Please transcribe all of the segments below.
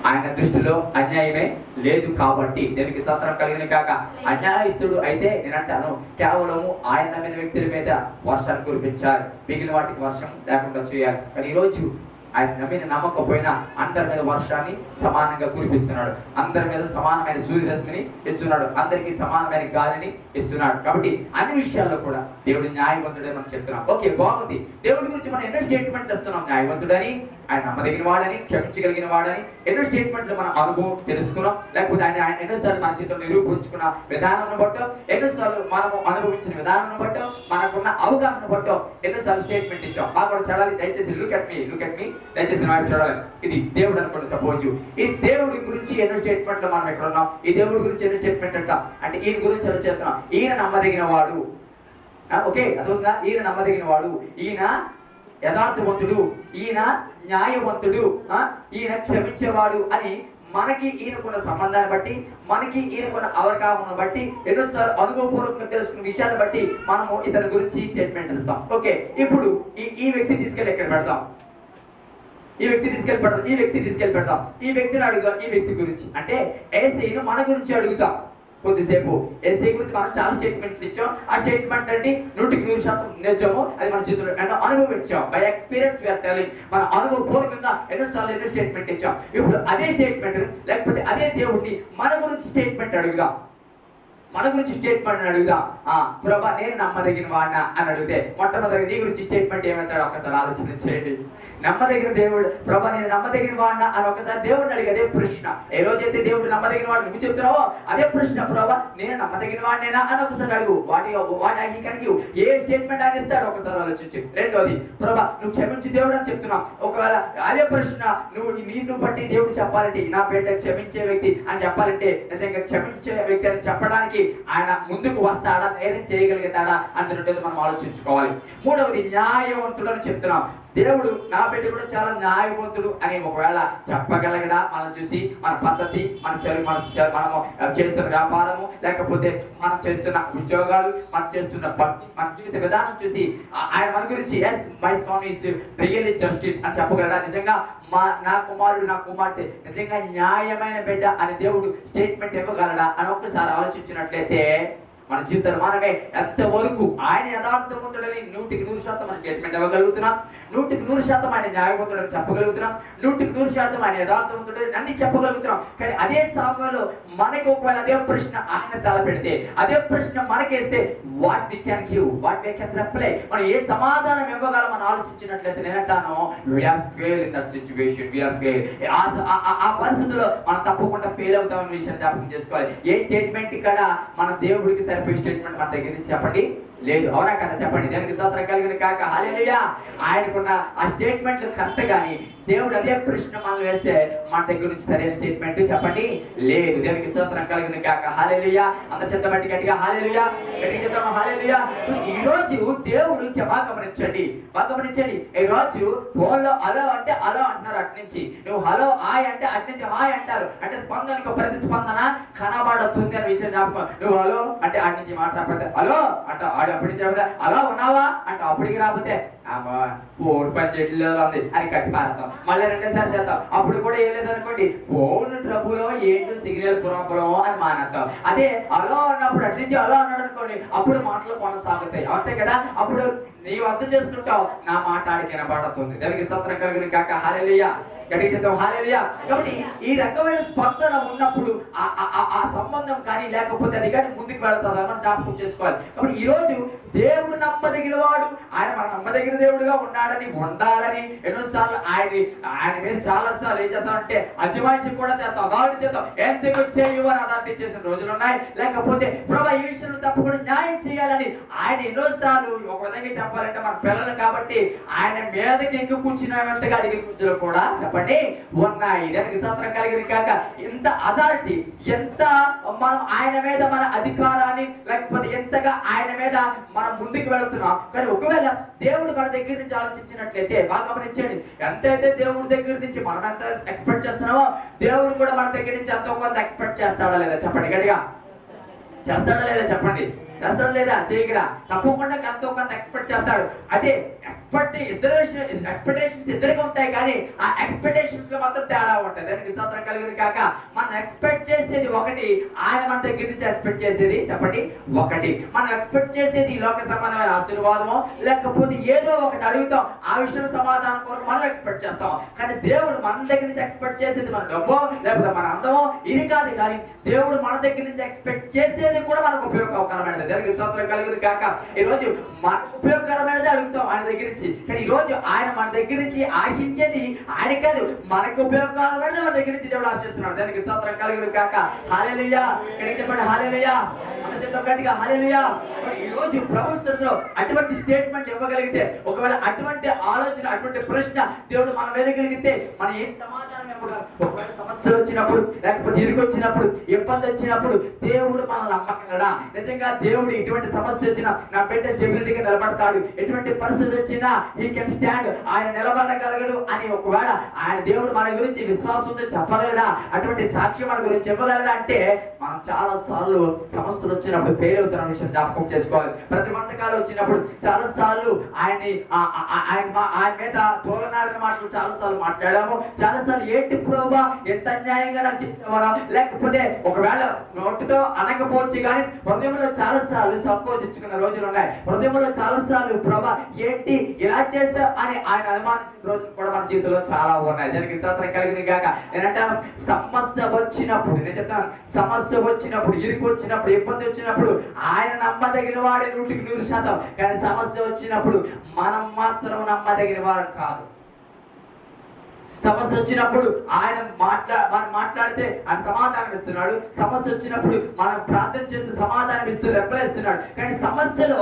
ఆయన దృష్టిలో అన్యాయమే లేదు కాబట్టి దేనికి స్తోత్రం కలిగిన కాక. అన్యాయస్తుడు అయితే నేనంటాను కేవలము ఆయన నమ్మిన వ్యక్తుల మీద వర్షాన్ని కురిపించాలి, మిగిలిన వాటికి వర్షం లేకుండా చేయాలి. కానీ ఈరోజు ఆయన నమ్మిన నమ్మకపోయినా అందరి మీద వర్షాన్ని సమానంగా కురిపిస్తున్నాడు, అందరి మీద సమానమైన సూర్యరశ్మిని ఇస్తున్నాడు, అందరికీ సమానమైన గాలిని ఇస్తున్నాడు. కాబట్టి అన్ని విషయాల్లో కూడా దేవుడు న్యాయవంతుడే మనం చెప్తున్నాం. ఓకే, బాగుంది. దేవుడి గురించి మనం ఎన్నో స్టేట్మెంట్లు ఇస్తున్నాం. న్యాయవంతుడని, ఆయన నమ్మదగిన వాడని, క్షమించగలిగిన వాడని ఎన్నో స్టేట్మెంట్లు మన అనుభవం తెలుసుకున్నాం. లేకపోతే ఆయన ఎన్నోసార్లు మన జీవితంలో నిరూపించుకున్న విధానం బట్టో, ఎన్నోసార్లు మనము అనుభవించిన విధానం బట్టో, మనకున్న అవగాహన బట్టో ఎన్నోసార్లు స్టేట్మెంట్ ఇచ్చాం. బాగా కూడా చూడాలి. దయచేసి లుక్ అట్ మీ దయచేసి నా వైపు చూడాలి. ఇది దేవుడు అనుకోండి. సపోజ్ ఈ దేవుడి గురించి ఎన్నో స్టేట్మెంట్లు మనం ఎక్కడ ఉన్నాం. ఈ దేవుడి గురించి ఎన్నో స్టేట్మెంట్ అంటాం అంటే ఈయన గురించి ఎలా చేస్తున్నాం. ఈయన నమ్మదగిన వాడు. ఓకే, అదొక ఈయన నమ్మదగిన వాడు, ఈయన యథార్థవంతుడు, ఈయన న్యాయవంతుడు, ఈయన క్షమించేవాడు అని మనకి ఈయనకున్న సంబంధాన్ని బట్టి, మనకి ఈయనకున్న అవగాహన బట్టి, ఎన్నోసార్లు అనుభవపూర్వకంగా తెలుసుకున్న విషయాన్ని బట్టి మనము ఇతని గురించి స్టేట్మెంట్ ఇస్తాం. ఓకే, ఇప్పుడు ఈ వ్యక్తి తీసుకెళ్ళి ఎక్కడ పెడతాం. ఈ వ్యక్తి తీసుకెళ్ళి పెడతాం. ఈ వ్యక్తిని అడుగుతాం. ఈ వ్యక్తి గురించి అంటే యేసయ్యను మన గురించి అడుగుతాం. కొద్దిసేపు యేసయ్య గురించి మనం చాలా స్టేట్మెంట్లు ఇచ్చాం. ఆ స్టేట్మెంట్ అంటే 100% నిజము, అది మన జీవితంలో అనుభవించాం. By experience we are telling. మన అనుభవపూర్వకంగా ఎన్నోసార్లు ఎన్నో స్టేట్మెంట్ ఇచ్చాం. ఇప్పుడు అదే స్టేట్మెంట్ లేకపోతే అదే దేవుడిని మన గురించి స్టేట్మెంట్ అడుగుదాం. మన గురించి స్టేట్మెంట్ అడుగుదాం. ప్రభా నేను నమ్మదగిన వాడినా అని అడిగితే మొట్టమొదటి నీ గురించి స్టేట్మెంట్ ఏమంటాడు ఒకసారి ఆలోచన చేయండి. నమ్మదగిన దేవుడు, ప్రభా నేను నమ్మదగిన వాడినా అని ఒకసారి దేవుడిని అడిగి అదే ప్రశ్న. ఏ రోజైతే దేవుడు నమ్మదగిన వాడు నువ్వు చెప్తున్నావో అదే ప్రశ్న, ప్రభా నేను నమ్మదగిన వాడినేనా అని ఒకసారి అడుగు. వాటి ఏ స్టేట్మెంట్ ఆయన ఇస్తాడు ఒకసారి ఆలోచించి. రెండోది, ప్రభా నువ్వు క్షమించి దేవుడు అని చెప్తున్నావు. ఒకవేళ అదే ప్రశ్న నిన్ను బట్టి దేవుడు చెప్పాలంటే నా బిడ్డ క్షమించే వ్యక్తి అని చెప్పాలంటే నిజంగా క్షమించే వ్యక్తి అని చెప్పడానికి ఆయన ముందుకు వస్తాడా, ధైర్యం చేయగలుగుతాడా అని మనం ఆలోచించుకోవాలి. మూడవది, న్యాయవంతుడు అని చెప్తున్నాం. దేవుడు నా బిడ్డ కూడా చాలా న్యాయవంతుడు అని ఒకవేళ చెప్పగలగడా మనం చూసి, మన పద్ధతి, మనము చేస్తున్న వ్యాపారము, లేకపోతే మనం చేస్తున్న ఉద్యోగాలు, మనం చేస్తున్న మన జీవిత విధానం చూసి ఆయన మన గురించి yes my son is really justice అని చెప్పగలడా, నిజంగా నా కుమారుడు నా కుమార్తె నిజంగా న్యాయమైన బిడ్డ అని దేవుడు స్టేట్మెంట్ ఇవ్వగలడా అని ఒక్కసారి ఆలోచించినట్లయితే మన జీవితంలో మనమే ఎంతవరకు ఆయన యథార్థవంతుడని 100% మన స్టేట్మెంట్ ఇవ్వగలుగుతున్నాం. 100% ఆయన న్యాయవంతుడని చెప్పగలుగుతున్నాం. 100% ఆయన యథార్థవంతుడని అన్ని చెప్పగలుగుతున్నాం. కానీ అదే సమయంలో మనకి ఒకవేళ అదే ప్రశ్న ఆయన తలపెడితే, అదే ప్రశ్న మనకేస్తే what we can give, what we can reply, మనం ఏ సమాధానం ఇవ్వగలం అని ఆలోచించినట్లయితే నేనంటాను we are fail in that situation. We are fail. ఆ పరిస్థితుల్లో మనం తప్పకుండా ఫెయిల్ అవుతామనే విషయాన్ని జ్ఞాపకం చేసుకోవాలి. ఏ స్టేట్మెంట్ ఇక్కడ మన దేవుడికి సరిపోయే స్టేట్మెంట్ మన దగ్గర నుంచి చెప్పండి లేదు. అవునా కదా? చెప్పండి. దేనికి స్తోత్రం కలిగిన కాక. హల్లెలూయా. ఆయనకున్న ఆ స్టేట్మెంట్లు కరెక్ట్ గాని దేవుడు అదే ప్రశ్న మనం వేస్తే మన దగ్గర నుంచి సరైన స్టేట్మెంట్ చెప్పండి లేదు. దేనికి స్తోత్రం కలిగిన కాక. హల్లెలూయా. అంత చెత్త బట్టి గట్టిగా హల్లెలూయా, గట్టిగా చెప్తాము హల్లెలూయా. ఈ రోజు దేవుడు బాగా గమనించండి. ఈ రోజు ఫోన్లో హలో అంటే హలో అంటున్నారు అటు నుంచి, నువ్వు హలో హాయ్ అంటే అటు నుంచి హాయ్ అంటారు. అంటే స్పందనకు ప్రతిస్పందన కనబడుతుంది అనే విషయం జ్ఞాపకం. నువ్వు హలో అంటే అటు నుంచి మాట్లాడకపోతే హలో అంట, అప్పటి నుంచి రాకపోతే అలా ఉన్నావా అంటే అప్పటికి రాకపోతే ఫోన్ పని చేయట్లేదు అంది అని కట్టి పారేస్తాం. మళ్ళీ రెండోసారి చేద్దాం, అప్పుడు కూడా ఏం లేదు అనుకోండి, ఫోన్ ట్రబులో ఏంటో సిగ్నల్ ప్రాబ్లం అని మానేస్తాం. అదే అలా అన్నప్పుడు అటు నుంచి అలా అన్నాడు అనుకోండి, అప్పుడు మాటలు కొనసాగుతాయి. అంతే కదా? అప్పుడు నీవు అర్థం చేసుకుంటావు నా మాట ఆడికి వినబడుతుంది. దానికి స్తోత్రం కలిగిన కాక. హల్లెలూయా, గట్టిగా చెప్తాం హల్లెలూయా. కాబట్టి ఈ రకమైన స్పందన ఉన్నప్పుడు ఆ సంబంధం కానీ లేకపోతే అది కానీ ముందుకు వెళ్తారు మనం జ్ఞాపకం చేసుకోవాలి. కాబట్టి ఈ రోజు దేవుడు నమ్మదగిన వాడు, ఆయన మన నమ్మదగిన దేవుడుగా ఉండాలని ఎన్నోసార్లు ఆయన మీద చాలా సార్లు ఏం చేస్తామంటే అజమాయిషి కూడా చేస్తాం, అదాటి చేద్దాం, ఎందుకు చేయు అని అదాటి చేసిన రోజులు ఉన్నాయి. లేకపోతే ప్రభా ఈ విషయంలో తప్పకుండా న్యాయం చేయాలని ఆయన ఎన్నోసార్లు ఒక విధంగా చెప్పాలంటే మన పిల్లలు కాబట్టి ఆయన మీదకి ఎక్కువ కూర్చున్నట్టుగా అడిగి కూర్చులు కూడా చెప్పండి ఉన్నాయి. దానికి స్తోత్రం కలిగిన కాక. ఎంత అథారిటీ, ఎంత మనం ఆయన మీద మన అధికారాన్ని లేకపోతే ఎంతగా ఆయన మీద మనం ముందుకు వెళుతున్నాం. కానీ ఒకవేళ దేవుడు మన దగ్గర నుంచి ఆలోచించినట్లయితే బాగా గమనించండి, ఎంతైతే దేవుడి దగ్గర నుంచి మనం ఎంత ఎక్స్పెక్ట్ చేస్తున్నామో దేవుడు కూడా మన దగ్గర నుంచి ఎంతో కొంత ఎక్స్పెక్ట్ చేస్తాడా లేదా చెప్పండి, గట్టిగా చేస్తాడా లేదా చెప్పండి. చేస్తాడు లేదా? చేయగల తప్పకుండా ఎంతో కొంత ఎక్స్పెక్ట్ చేస్తాడు. అదే ఎక్స్పెక్టేషన్స్ ఇద్దరికి ఉంటాయి, కానీ ఆ ఎక్స్పెక్టేషన్స్ లో మాత్రం తేడా ఉంటుంది. దానికి స్తోత్రం కలుగును కాక. మనం ఎక్స్పెక్ట్ చేసేది ఒకటి, ఆయన మన దగ్గర నుంచి ఎక్స్పెక్ట్ చేసేది చెప్పండి ఒకటి. మనం ఎక్స్పెక్ట్ చేసేది లోక సంబంధమైన ఆశీర్వాదమో లేకపోతే ఏదో ఒకటి అడుగుతాం, ఆ విషయంలో సమాధానం కొరకు మనం ఎక్స్పెక్ట్ చేస్తాం. కానీ దేవుడు మన దగ్గర నుంచి ఎక్స్పెక్ట్ చేసేది మన డబ్బో లేకపోతే మన అందమో ఇది కాదు, కానీ దేవుడు మన దగ్గర నుంచి ఎక్స్పెక్ట్ చేసేది కూడా మనకు ఉపయోగకరమైనది. దానికి స్తోత్రం కలుగును కాక. ఈ రోజు మనకు ఉపయోగకరమైనది అడుగుతాం ఆయన దగ్గర నుంచి, కానీ ఈ రోజు ఆయన మన దగ్గర నుంచి ఆశించేది ఆయన కాదు, మనకు ఉపయోగకరమైనది మన దగ్గర నుంచి దేవుడు ఆశిస్తున్నాడు. దానికి స్తోత్రం కలుగును కాక. హల్లెలూయా. ఇక్కడికి చెప్పండి హల్లెలూయా. మనం చెప్తాం గట్టిగా హల్లెలూయా. ఈ రోజు ప్రభు స్థితిలో అటువంటి స్టేట్మెంట్ ఇవ్వగలిగితే, ఒకవేళ అటువంటి ఆలోచన అటువంటి ప్రశ్న దేవుడు మనం వేయగలిగితే మనం ఏం సమాధానం ఇవ్వగలం? ఒకవేళ సమస్యలు వచ్చినప్పుడు లేకపోతే ఇరుకు వచ్చినప్పుడు ఇబ్బంది వచ్చినప్పుడు దేవుడు మనల్ని నమ్మగలడా? నిజంగా దేవుడు ఎటువంటి సమస్య వచ్చినా నా బిడ్డ స్టెబిలిటీగా నిలబడతాడు, ఎటువంటి పరిస్థితి వచ్చినా హీ కెన్ స్టాండ్, ఆయన నిలబడగలగడు అని ఒకవేళ ఆయన దేవుడు మన గురించి విశ్వాసంతో చెప్పగలడా? అటువంటి సాక్ష్యం మన గురించి చెప్పగలడా? అంటే మనం చాలా సార్లు సమస్యలు వచ్చినప్పుడు ఫెయిల్ అవుతున్న విషయం జ్ఞాపకం చేసుకోవాలి. ప్రతిబంధకాలు వచ్చినప్పుడు చాలా సార్లు ఆయన మీద తోలనారిన మాటలు చాలా సార్లు మాట్లాడాము. చాలా సార్లు ఏంటి ప్రభువా ఎంత అన్యాయంగా నాకు చేసేవారా, లేకపోతే ఒకవేళ నోటితో అనకపోవచ్చు కానీ హృదయంలో చాలా సార్లు సంకోచించుకున్న రోజులు ఉన్నాయి. హృదయంలో చాలా సార్లు ప్రభా ఏంటి ఇలా చేసా అని ఆయన అనుమానించిన రోజులు కూడా మన జీవితంలో చాలా ఉన్నాయి. దానికి స్తోత్రం కలిగింది కాక. నేనంటాను సమస్య వచ్చినప్పుడు, నేను చెప్తాను సమస్య వచ్చినప్పుడు, ఇరుకు వచ్చినప్పుడు, ఇబ్బంది వచ్చినప్పుడు ఆయన నమ్మదగిన వాడే 100%. కానీ సమస్య వచ్చినప్పుడు మనం మాత్రం నమ్మదగిన వారు కాదు. సమస్య వచ్చినప్పుడు ఆయన మాట్లాడితే ఆయన సమాధానం ఇస్తున్నాడు. సమస్య వచ్చినప్పుడు మనం ప్రార్థన చేస్తే సమాధానం ఇస్తూ రిప్లై ఇస్తున్నాడు. కానీ సమస్యలో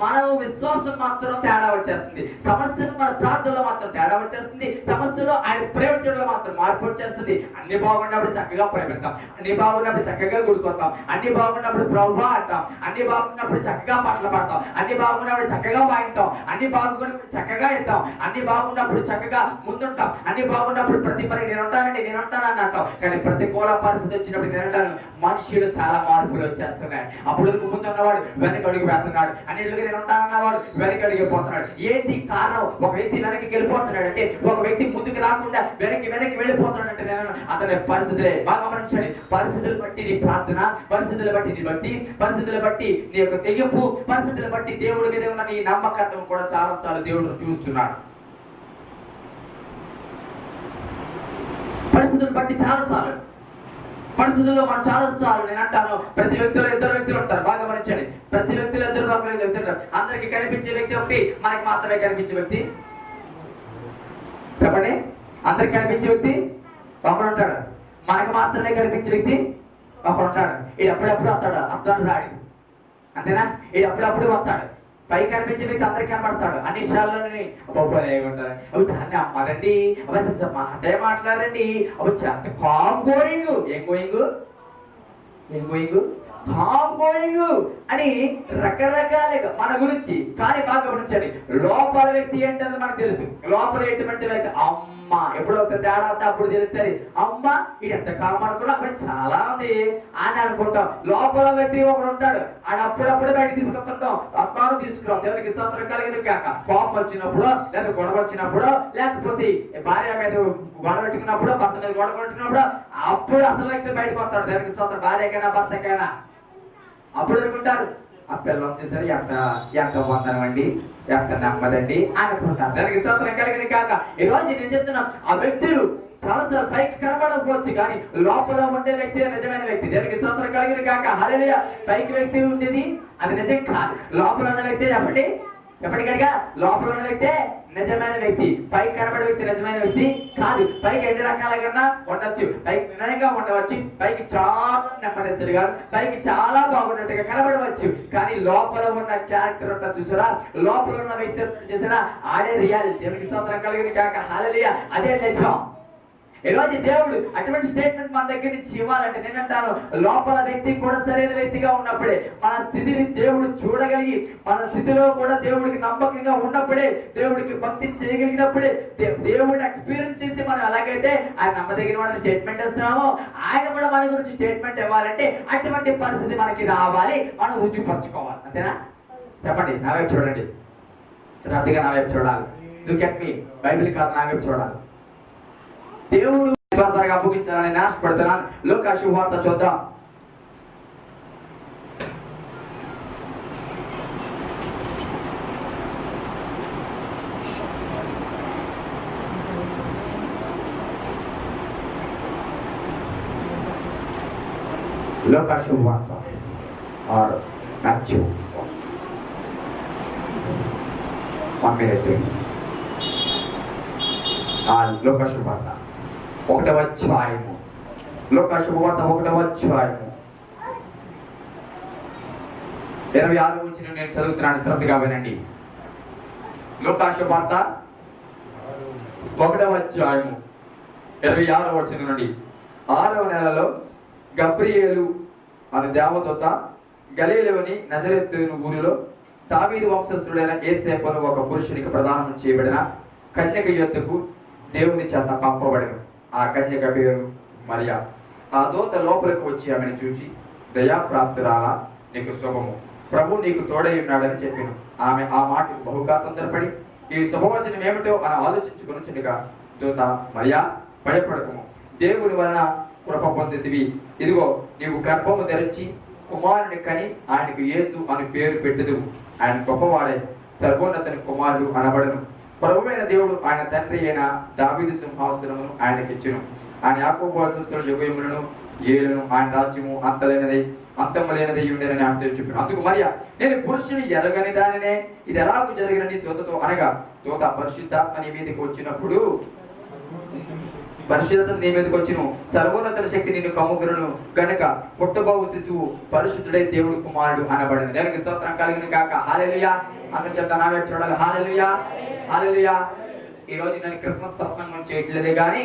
మన విశ్వాసం మాత్రం తేడా వచ్చేస్తుంది. సమస్యలో మన ప్రార్థనలో మాత్రం తేడా వచ్చేస్తుంది. సమస్యలో ఆయన ప్రేమించడంలో మాత్రం మార్పు వచ్చేస్తుంది. అన్ని బాగున్నప్పుడు చక్కగా ప్రేమిస్తాం, అన్ని బాగున్నప్పుడు చక్కగా గుడికొస్తాం, అన్ని బాగున్నప్పుడు ప్రభువా అంటాం, అన్ని బాగున్నప్పుడు చక్కగా పాటలు పాడతాం, అన్ని బాగున్నప్పుడు చక్కగా వాయిస్తాం, అన్ని బాగున్నప్పుడు చక్కగా ఇద్దాం, అన్ని బాగున్నప్పుడు చక్కగా ముందుంటాం, అన్ని బాగున్నప్పుడు ప్రతి పని నేను ఉంటానని అంటాం. కానీ ప్రతికూల పరిస్థితి వచ్చినప్పుడు నేను అంటాను మనుషులు చాలా మార్పులు వచ్చేస్తున్నాయి. అప్పుడు ముందు ఉన్నవాడు వెనక అడుగు పెడుతున్నాడు, అన్నిటికీ నేను ఉంటానన్నవాడు వెనక అడిగిపోతున్నాడు. ఏంటి కారణం? ఒక వ్యక్తి వెనక్కి వెళ్ళిపోతున్నాడు అంటే, ఒక వ్యక్తి ముందుకు రాకుండా వెనక్కి వెళ్ళిపోతున్నాడు అంటే నేను అతని పరిస్థితులే బాగా గమనించండి. పరిస్థితులు బట్టి నీ ప్రార్థన, పరిస్థితులు బట్టి నీ బట్టి, పరిస్థితులు బట్టి నీ యొక్క తెగింపు, పరిస్థితులు బట్టి దేవుడి మీద ఉన్న నీ నమ్మకత్వం కూడా చాలా సార్లు దేవుడు చూస్తున్నాడు. పరిస్థితులు బట్టి చాలా సార్లు, పరిస్థితుల్లో మనం చాలా సార్లు నేను అంటాను ప్రతి వ్యక్తిలో ఇద్దరు వ్యక్తులు ఉంటారు. బాగా గమనించండి. ప్రతి వ్యక్తిలో ఇద్దరు వ్యక్తులు ఉంటారు. అందరికి కనిపించే వ్యక్తి ఒకటి, మనకి మాత్రమే కనిపించే వ్యక్తి చెప్పండి. అందరికి కనిపించే వ్యక్తి ఒకడు ఉంటాడు, మనకు మాత్రమే కనిపించే వ్యక్తి ఒకడు ఉంటాడు. ఇది ఎప్పుడెప్పుడు వస్తాడు, అర్థం రాడు, అంతేనా? ఇది ఎప్పుడెప్పుడు వస్తాడు. పై కనిపించే వ్యక్తి అందరికి కనబడతాడు. అన్ని విషయాల్లోనే ఉంటారు. అవి చాలా అమ్మదండి, అవి అసలు మాటే మాట్లాడండి, అవి చాలా కామ్ గోయింగ్, ఏం గోయింగ్ అని రకరకాలుగా మన గురించి. కానీ బాగా గమనించండి, లోపల వ్యక్తి ఏంటన్నది మనకు తెలుసు. లోపల ఎటువంటి వ్యక్తి అమ్మ ఎప్పుడో ఒక తేడా అంటే అప్పుడు తెలుస్తుంది. అమ్మ ఇది ఎంత కాలం అనుకున్నా అప్పుడు చాలా ఉంది అని అనుకుంటాం. లోపల వ్యక్తి ఒకడు ఉంటాడు, ఆయన అప్పుడప్పుడు బయటకు తీసుకొస్తుంటాం, ఆత్మాను తీసుకురాం. దేవునికి స్తోత్రం కలిగిన కాక. కోపం వచ్చినప్పుడు, లేదా గొడవ వచ్చినప్పుడు, లేకపోతే భార్య మీద గొడవ పెట్టుకున్నప్పుడు, భర్త మీద గొడవ పెట్టుకున్నప్పుడు అప్పుడు అసలు వ్యక్తి బయటకు వస్తాడు. దేవునికి స్తోత్రం. భార్యకైనా భర్తకైనా అప్పుడు అనుకుంటారు ఆ పిల్లం చూసారు ఎంత వందనం అండి, ఎంత నెమ్మదండి అనుకుంటారు. దానికి స్తోత్రం కలిగింది కాక. ఈ రోజు నేను చెప్తున్నా, ఆ వ్యక్తులు చాలాసార్లు పైకి కనబడకపోవచ్చు, కానీ లోపల ఉండే వ్యక్తి నిజమైన వ్యక్తి. దానికి స్తోత్రం కలిగింది కాక. హల్లెలూయా. పైకి వ్యక్తి ఉండేది అది నిజం కాదు. లోపల ఉన్న వ్యక్తి ఎప్పటికడిగా లోపల ఉన్న వ్యక్తే నిజమైన వ్యక్తి. పైకి కనబడే వ్యక్తి నిజమైన వ్యక్తి కాదు. పైకి ఎన్ని రకాలుగా ఉండొచ్చు, పైకి వినయంగా ఉండవచ్చు, పైకి చాలా నెమ్మదిస్తుగా, పైకి చాలా బాగున్నట్టుగా కనబడవచ్చు, కానీ లోపల ఉన్న క్యారెక్టర్ ఉంటుంది చూసారా, లోపల ఉన్న వ్యక్తి చూసారా, ఆడే రియాలిటీ. దేవునికి స్తోత్రం కలిగిన కాక. హల్లెలూయా. అదే నిజం. ఈరోజు దేవుడు అటువంటి స్టేట్మెంట్ మన దగ్గర నుంచి ఇవ్వాలంటే నేనంటాను, లోపల వ్యక్తి కూడా సరైన వ్యక్తిగా ఉన్నప్పుడే, మన స్థితిని దేవుడు చూడగలిగి, మన స్థితిలో కూడా దేవుడికి నమ్మకంగా ఉన్నప్పుడే, దేవుడికి భక్తి చేయగలిగినప్పుడే, దేవుడిని ఎక్స్పీరియన్స్ చేసి మనం ఎలాగైతే ఆయన నమ్మదగిన వాళ్ళని స్టేట్మెంట్ ఇస్తున్నామో, ఆయన కూడా మన గురించి స్టేట్మెంట్ ఇవ్వాలంటే అటువంటి పరిస్థితి మనకి రావాలి, మనం రుజుపరచుకోవాలి. అంతేనా? చెప్పండి, నా వైపు చూడండి, శ్రద్ధగా నా వైపు చూడాలి. లుక్ ఎట్ మీ, బైబిల్ కాదు, నా వైపు చూడాలి. దేవుడు త్వరగా ముగించాలని నాశపడుతున్నాను. లోకా శుభవార్త చూద్దాం. లోకా శుభవార్త ఆర్ మాథ్యూ 1 minute. లోకా శుభవార్త 1వ అధ్యాయము. లోకా శుభవార్త 1వ అధ్యాయము 26 నుంచి నేను చదువుతున్నాను, శ్రద్ధగా వినండి. లోకా శుభవార్త 1వ అధ్యాయము 26వ వచనం నుండి. 6వ నెలలో గబ్రియేలు అనే దేవదూత గలిలయలోని నజరేతు ఊరిలో దావీదు వంశస్థుడైన యోసేపును ఒక పురుషునికి ప్రదానం చేయబడిన కన్యక యొద్దకు దేవుని చేత పంపబడిన. ఆ కన్యక పేరు మరియా. ఆ దూత లోపలికి వచ్చి ఆమెను చూచి, దయాప్రాప్తురాలా, నీకు శుభము, ప్రభు నీకు తోడై ఉన్నాడని చెప్పాను. ఆమె ఆ మాటకు బహుగా తొందరపడి ఈ శుభవచనం ఏమిటో అని ఆలోచించుకొనుచుండగా దూత, మరియా, భయపడకము, దేవుని వలన కృప పొందితివి. ఇదిగో, నీవు గర్భము ధరించి కుమారుని కని ఆయనకు యేసు అని పేరు పెట్టుదువు. ఆయన గొప్పవాడే, సర్వోన్నతుని కుమారుడు అనబడను. ప్రభువైన దేవుడు ఆయన తండ్రి అయిన దావీదు సింహాసనమును ఆయనకి ఇచ్చును. ఆయన యాకోబు వంశస్థుల యుగయములను ఏలును. ఆయన రాజ్యము అంతము లేనిదై ఉండేనని ఆమెతో చెప్పాను. అందుకు మరియా, నేను పురుషుని ఎరగని దానినే, ఇది ఎలాగూ జరిగినని దూతతో అనగా, దూత, పరిశుద్ధాత్మ నీ మీదకి వచ్చినప్పుడు, పరిశుద్ధత నీ మీదకి వచ్చును, సర్వోన్నతుల శక్తి నిన్ను కమ్ముకును గనుక పుట్టబోవు శిశువు పరిశుద్ధుడై దేవుడు కుమారుడు అనబడింది. దేవునికి స్తోత్రం కలుగును గాక. హల్లెలూయా. అందరూ చెప్తా, నా వైపు చూడాలి. హల్లెలూయా, హల్లెలూయా. ఈ రోజు నేను క్రిస్మస్ ప్రసంగం చేయట్లేదే కానీ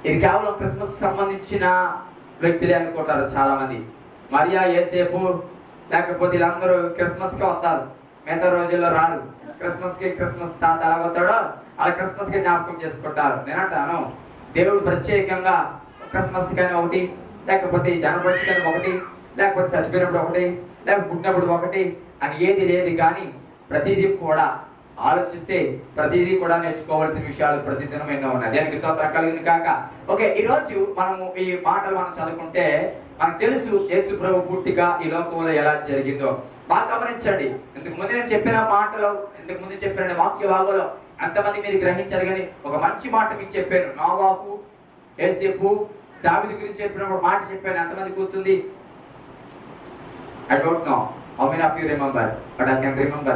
ఇది కేవలం క్రిస్మస్ సంబంధించిన వ్యక్తులే అనుకుంటారు చాలా మంది. మరియా, యోసేపు లేకపోతే వీళ్ళందరూ క్రిస్మస్ కి వస్తారు, మిగతా రోజుల్లో రారు. క్రిస్మస్ తాత ఎలా వస్తాడో అలా క్రిస్మస్ కి జ్ఞాపకం చేసుకుంటారు. నేనంటాను, దేవుడు ప్రత్యేకంగా క్రిస్మస్ కానీ ఒకటి, లేకపోతే జనవరి కానీ ఒకటి, లేకపోతే చచ్చిపోయినప్పుడు ఒకటి, లేకపోతే పుట్టినప్పుడు ఒకటి అని ఏది లేదు. కానీ ప్రతిదీ కూడా ఆలోచిస్తే ప్రతిదీ కూడా నేర్చుకోవాల్సిన విషయాలు ప్రతిదినం ఎన్నో ఉన్నాయి. దేనికి స్తోత్రం కలుగును కాక. ఓకే, ఈరోజు మనము ఈ మాటలు మనం చదువుకుంటే మనకు తెలుసు యేసు ప్రభు పుట్టిక ఈ లోకంలో ఎలా జరిగిందో. బాగా గమనించండి. ఇంతకు ముందు నేను చెప్పిన మాటలో, ఇంతకు ముందు చెప్పిన వాక్య భాగంలో ఎంతమంది మీరు గ్రహించారు? కానీ ఒక మంచి మాట మీకు చెప్పాను. నోవాహు, యోసేపు, దావీదు గురించి చెప్పినప్పుడు మాట చెప్పాను. ఎంతమంది గుర్తుంది? I don't know how many of you remember, but I can remember.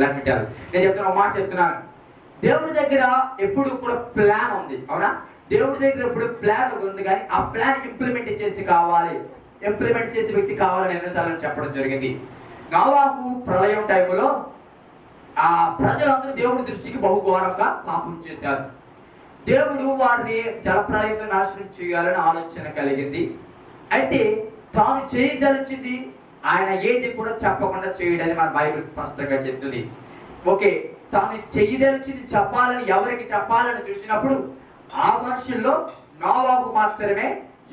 Let me tell you. నేను చెప్తున్నా, ఒక మాట చెప్తున్నాను. దేవుడి దగ్గర ఎప్పుడు కూడా ప్లాన్ ఉంది, అవునా? దేవుడి దగ్గర ఎప్పుడు ప్లాన్ ఉంది, కానీ ఆ ప్లాన్ ఇంప్లిమెంట్ చేసి వ్యక్తి కావాలని ఎన్నోసార్లు చెప్పడం జరిగింది. నోవాహు ప్రళయం టైంలో ఆ ప్రజలందరూ దేవుడి దృష్టికి బహుఘోరంగా పాపం చేశారు. దేవుడు వారిని జలప్రళయంతో నాశనం చేయాలని ఆలోచన కలిగింది. అయితే తాను చేయదలిచింది ఆయన ఏది కూడా చెప్పకుండా చేయడని మన బైబిల్ స్పష్టంగా చెప్తుంది. ఓకే, తాను చేయదలిచింది చెప్పాలని ఎవరికి చెప్పాలని చూసినప్పుడు ఆ మనుషుల్లో నోవాహు మాత్రమే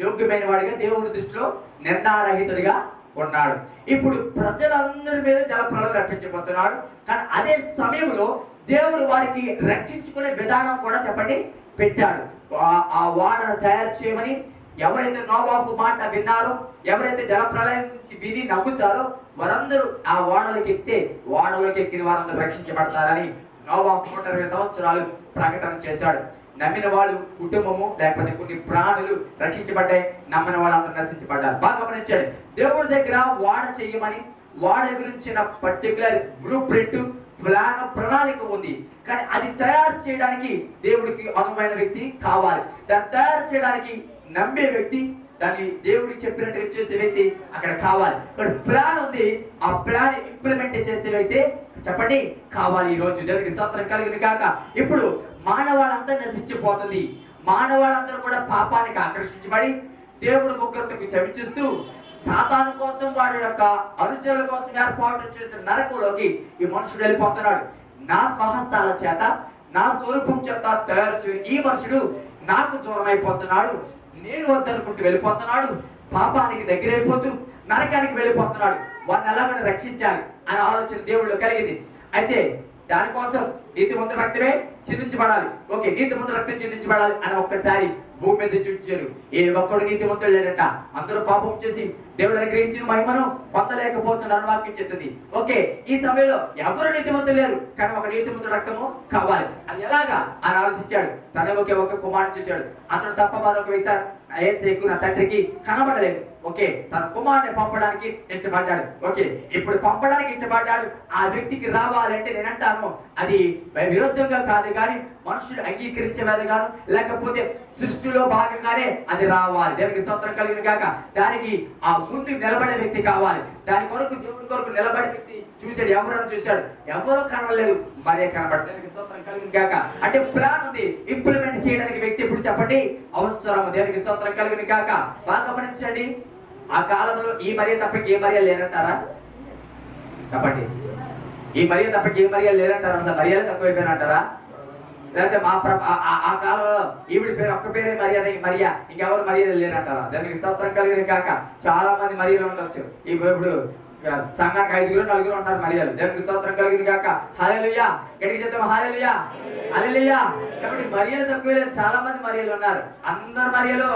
యోగ్యమైన వాడిగా దేవుడి దృష్టిలో నిందారహితుడిగా ఉన్నాడు. ఇప్పుడు ప్రజలందరి మీద జలప్రళయం రప్పించబోతున్నాడు. కానీ అదే సమయంలో దేవుడు వారికి రక్షించుకునే విధానం కూడా చెప్పండి పెట్టాడు. ఆ వాడను తయారు చేయమని ఎవరైతే నోవాహు మాట విన్నారో, ఎవరైతే జలప్రళయం నుంచి విని నమ్ముతారో వారందరూ ఆ ఓడలోకి ఎక్కిన వారందరూ రక్షించబడతారని నోవాహు 120 సంవత్సరాలు ప్రకటన చేశాడు. నమ్మిన వాళ్ళు కుటుంబము లేకపోతే కొన్ని ప్రాణులు రక్షించబడ్డాయి, నమ్మిన వాళ్ళందరూ నశించబడ్డారు. బాగా గమనించండి. దేవుడి దగ్గర వాడ చేయమని, వాడ గురించిన పర్టికులర్ బ్లూ ప్రింట్, ప్రణాళిక ఉంది. కానీ అది తయారు చేయడానికి దేవుడికి అనువైన వ్యక్తి కావాలి. దాన్ని తయారు చేయడానికి నమ్మే వ్యక్తి, దాన్ని దేవుడికి చెప్పినట్టుగా చేసే వ్యక్తి అక్కడ కావాలి. ఇక్కడ ప్లాన్ ఉంది, ఆ ప్లాన్ ఇంప్లిమెంట్ చేసే వ్యక్తి చెప్పండి కావాలి. ఈ రోజు దేవుడికి స్తోత్రం కలిగింది కాక. ఇప్పుడు మానవాళంతా నశించిపోతుంది. మానవాళ్ళందరూ కూడా పాపానికి ఆకర్షించబడి దేవుడు ఉగ్రతకు చవిచిస్తూ సాతాను కోసం వాడి యొక్క అనుచరుల కోసం ఏర్పాటు చేసిన నరకంలోకి ఈ మనుషుడు వెళ్ళిపోతున్నాడు. నా స్వహస్తాల చేత నా స్వరూపం చేత తయారు చేయని ఈ మనుషుడు నాకు దూరం అయిపోతున్నాడు, నేను వద్దనుకుంటూ వెళ్ళిపోతున్నాడు, పాపానికి దగ్గరైపోతూ నరకానికి వెళ్ళిపోతున్నాడు, వాడిని ఎలాగైనా రక్షించాలి అనే ఆలోచన దేవుళ్ళు కలిగింది. అయితే దానికోసం నీతిమంతుల రక్తమే చిందించబడాలి. ఓకే, నీతిమంతుల రక్తం చిందించబడాలి అని ఒక్కసారి భూమి మీద చూచాడు. ఏ ఒక్కడు నీతిమంతుడు లేడట. అందరూ పాపం చేసి దేవుడు అనుగ్రహించిన మహిమను పొందలేకపోతున్నారు వాక్యం చెప్తుంది. ఓకే, ఈ సమయంలో ఎవరు నీతిమంతులు లేరు, కానీ ఒక నీతిమంతుడు రక్తము కావాలి. అది ఎలాగా అని ఆలోచించాడు. తన ఒక కుమారుడు చూచాడు. అతడు తప్ప మరొక వ్యక్తి యేసేకు నా తండ్రికి కనబడలేదు. ఓకే, తన కుమారుని పంపడానికి ఇష్టపడ్డాడు. ఓకే, ఇప్పుడు పంపడానికి ఇష్టపడ్డాడు. ఆ వ్యక్తికి రావాలంటే నేనంటాను అది విరుద్ధంగా కాదు, కానీ మనుషులు అంగీకరించేది కాదు, లేకపోతే సృష్టిలో భాగంగానే అది రావాలి. దేవునికి స్తోత్రం కలిగిన కాక దానికి ఆ ముందు నిలబడే వ్యక్తి కావాలి. దాని కొరకు దేవుడి కొరకు నిలబడే వ్యక్తి చూశాడు. ఎవరని చూశాడు, ఎవరో కనబడలేదు, మరే కనబడి. దేవునికి స్తోత్రం కలిగిన కాక అంటే ప్లాన్ ఉంది, ఇంప్లిమెంట్ చేయడానికి వ్యక్తి ఇప్పుడు చెప్పండి అవసరం. దేవునికి స్తోత్రం కలిగిన కాక బాగా గమనించండి. ఆ కాలంలో ఈ మరియ తప్పకి ఏ మరియ లేరంటారా? చెప్పండి, ఈ మరియ తప్పకి ఏ మరియ లేరంటారా? అసలు మరియలు తక్కువైపోయినంటారా? లేకపోతే ఆ కాలంలో ఈవిడి పేరు ఒక్క పేరే మరియా, ఇంకెవరు మరియలు లేరంటారా? దానికి స్తోత్రం కలిగిన కాక చాలా మంది మరియలు ఉండొచ్చు. ఇప్పుడు సంఘానికి 5 4 ఉంటారు మరియలు. దేవునికి స్తోత్రం కలిగిన కాక హల్లెలూయా, గట్టిగా చెప్తాం హల్లెలూయా హల్లెలూయా. కాబట్టి మరియలు తక్కువ లేదు, చాలా మంది మరియలు ఉన్నారు. అందరు మరియలు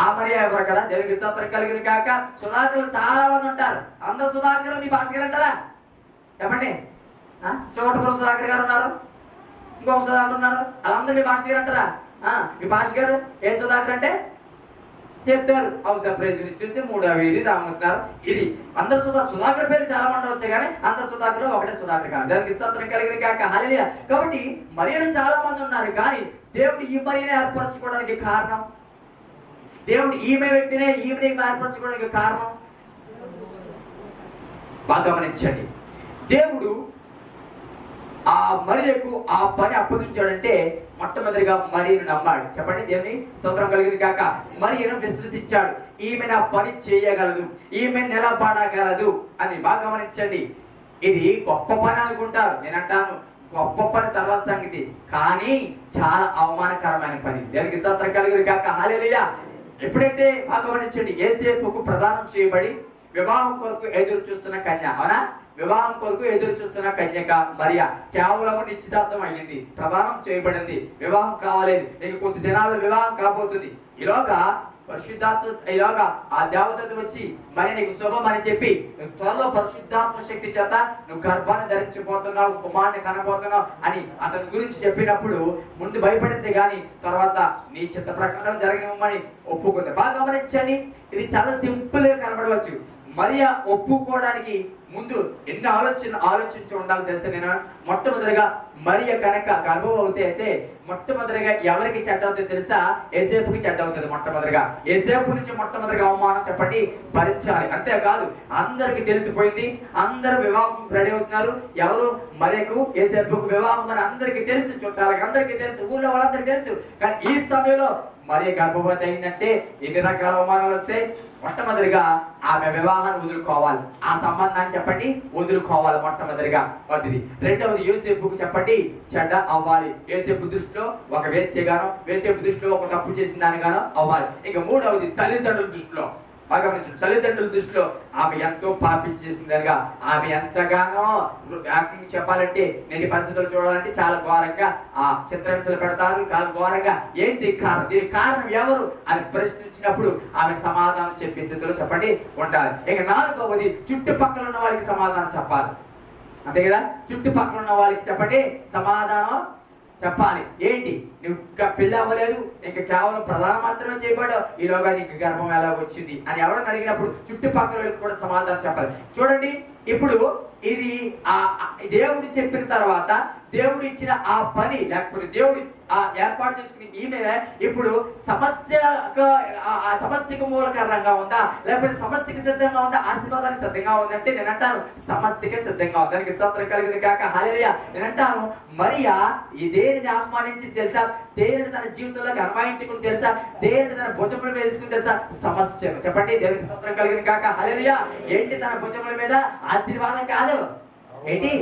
ఆ మరియా ఎవరు కదా? దేవునికి స్తోత్రం కలిగిన కాక సుధాకర్లు చాలా మంది ఉంటారు. అందరు సుధాకర్ మీ భాష గారు అంటారా? చెప్పండి. చోటపురం సుధాకర్ గారు ఉన్నారు, ఇంకొక సుధాకర్ ఉన్నారు, వాళ్ళందరూ మీ భాష గారు అంటారా? మీ భాష గారు ఏ సుధాకర్ అంటే చెప్తారు. అవసరం ప్రెసిడెంట్ 3వ సాగుతున్నారు. ఇది అందరు సుధాకర్ పేరు చాలా మంది వచ్చాయి, కానీ అందరు సుధాకర్ ఒకటే సుధాకర్ కాదు. దానికి స్తోత్రం కలిగిన కాక హల్లెలూయా. కాబట్టి మరియలు చాలా మంది ఉన్నారు, కానీ దేవుడు ఈ మరియని ఏర్పరచుకోవడానికి కారణం, దేవుడు ఈమె వ్యక్తినే ఈమెని ఏర్పరచుకోవడానికి కారణం బాగా గమనించండి. దేవుడు ఆ మరియకు ఆ పని అప్పగించాడంటే మొట్టమొదటిగా మరియను నమ్మాడు. చెప్పండి, దేవుని స్తోత్రం కలిగింది కాక మరియను విశ్వసించాడు. ఈమె నా పని చేయగలదు, ఈమె నిలబడగలదు అని బాగా గమనించండి. ఇది గొప్ప పని అనుకుంటారు, నేనంటాను గొప్ప పని తర్వాత సంగతి, కానీ చాలా అవమానకరమైన పని. దేవునికి స్తోత్రం కలిగింది కాక హల్లెలూయా. ఎప్పుడైతే బాగా గమనించండి, యేసేపుకు ప్రదానం చేయబడి వివాహం కొరకు ఎదురు చూస్తున్న కన్య, అవునా? వివాహం కొరకు ఎదురు చూస్తున్న కన్యక మరియా కేవలం నిశ్చితార్థం అయ్యింది, ప్రదానం చేయబడింది, వివాహం కావాలేదు, నీకు కొద్ది దినాల్లో వివాహం కాబోతుంది. ఈలోగా ఆ దేవదూత వచ్చి మరి నీకు శుభం అని చెప్పి త్వరలో పరిశుద్ధాత్మ శక్తి చేత నువ్వు గర్భాన్ని ధరించిపోతున్నావు, కుమారుని కనబోతున్నావు అని అతని గురించి చెప్పినప్పుడు ముందు భయపడింది, కానీ తర్వాత నీ చిత్త ప్రకారం జరగనివ్వమని ఒప్పుకుంది. బాగా గమనించండి, ఇది చాలా సింపుల్ గా కనబడవచ్చు. మరియా ఒప్పుకోవడానికి ముందు ఎన్ని ఆలోచించి ఉండాలి తెలుసా? నేను మొట్టమొదటిగా మరియ కనుక గర్భవతి అయితే మొట్టమొదటిగా ఎవరికి చెడ్డ అవుతుంది తెలుసా? యేసేపుకి చెడ్డ అవుతుంది. మొట్టమొదటిగా యేసేపు నుంచి మొట్టమొదటిగా అవమానం చెప్పండి భరించాలి. అంతేకాదు అందరికి తెలిసిపోయింది, అందరూ వివాహం రెడీ అవుతున్నారు. ఎవరు? మరియకు యేసేపుకు వివాహం అని అందరికి తెలుసు, చుట్టాలకి అందరికి తెలుసు, ఊళ్ళో వాళ్ళందరికీ తెలుసు. కానీ ఈ సమయంలో మరియ గర్భవతి అయిందంటే ఎన్ని రకాల అవమానాలు వస్తాయి. మొట్టమొదటిగా ఆమె వివాహాన్ని వదులుకోవాలి, ఆ సంబంధాన్ని చెప్పండి వదులుకోవాలి మొట్టమొదటిగా. వాటిది రెండవది యోసేపుకు చెప్పండి చెడ్డ అవ్వాలి. యోసేపు దృష్టిలో ఒక వేశ్యగానో, యోసేపు దృష్టిలో ఒక తప్పు చేసిన దానిగానో అవ్వాలి. ఇక మూడవది తల్లిదండ్రుల దృష్టిలో, బాగా తల్లిదండ్రుల దృష్టిలో ఆమె ఎంతో పాపించేసిందనగా, ఆమె ఎంతగానో చెప్పాలంటే నేటి పరిస్థితులు చూడాలంటే చాలా ఘోరంగా ఆ చిత్రహింసలు పెడతారు, చాలా ఘోరంగా. ఏంటి కారణం, దీనికి కారణం ఎవరు అని ప్రశ్నించినప్పుడు ఆమె సమాధానం చెప్పే స్థితిలో చెప్పండి ఉండాలి. ఇక నాలుగవది చుట్టుపక్కల ఉన్న వాళ్ళకి సమాధానం చెప్పాలి, అంతే కదా? చుట్టుపక్కల ఉన్న వాళ్ళకి చెప్పండి సమాధానం చెప్పాలి. ఏంటి, నువ్వు ఇంకా పెళ్లి అవ్వలేదు, ఇంకా కేవలం ప్రధానం మాత్రమే చేయబడ్డావు, ఈలోగా నీకు గర్భం ఎలా వచ్చింది అని ఎవరైనా అడిగినప్పుడు చుట్టుపక్కల కూడా సమాధానం చెప్పాలి. చూడండి, ఇప్పుడు ఇది దేవుడు చెప్పిన తర్వాత దేవుడు ఇచ్చిన ఆ పని, లేకపోతే దేవుడు ఏర్పాటు చేసుకుని ఈమె ఇప్పుడు సమస్యకు మూల కారణంగా ఉందా, లేకపోతే సమస్యకి సిద్ధంగా ఉందా, ఆశీర్వాదానికి సిద్ధంగా ఉందంటే నేను అంటాను సమస్యకే సిద్ధంగా ఉంది. దానికి స్తోత్రం కలిగింది కాక హల్లెలూయా. నేను అంటాను మరియా ఈ దేనిని ఆహ్వానించింది తెలుసా, దేనిని తన జీవితంలోకి అన్వయించుకుని తెలుసా, దేనిని తన భుజముల మీద వేసుకుని తెలుసా, సమస్య. చెప్పండి దేవునికి స్తోత్రం కలిగింది కాక హల్లెలూయా. ఏంటి తన భుజముల మీద? ఆశీర్వాదం కాదు. ఏంటి?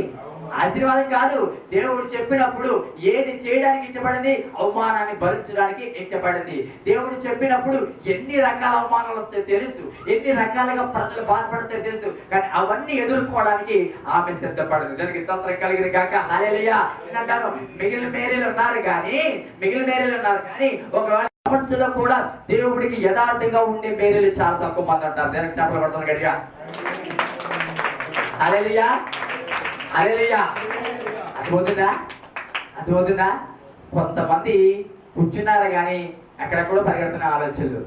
ఆశీర్వాదం కాదు. దేవుడు చెప్పినప్పుడు ఏది చేయడానికి ఇష్టపడింది? అవమానాన్ని భరించడానికి ఇష్టపడింది. దేవుడు చెప్పినప్పుడు ఎన్ని రకాల అవమానాలు వస్తాయో తెలుసు, ఎన్ని రకాలుగా ప్రజలు బాధపడతాయో తెలుసు, కానీ అవన్నీ ఎదుర్కోవడానికి ఆమె సిద్ధపడింది. దానికి స్తోత్రం కలిగిన కాక హల్లెలూయా. నేనంటాను మిగిలిన మేరీలు ఉన్నారు కానీ ఒకవేళ సమస్యలో కూడా దేవుడికి యథార్థంగా ఉండే మేరీలు చాలా తక్కువ మంది అంటారు. దానికి చెప్పలు పడుతుంది గట్టిగా హల్లెలూయా. హల్లెలూయా. అర్థమవుతుందా? కొంతమంది కూర్చున్నారు కానీ ఎక్కడెక్కడో పరిగెడుతున్న ఆలోచనలు.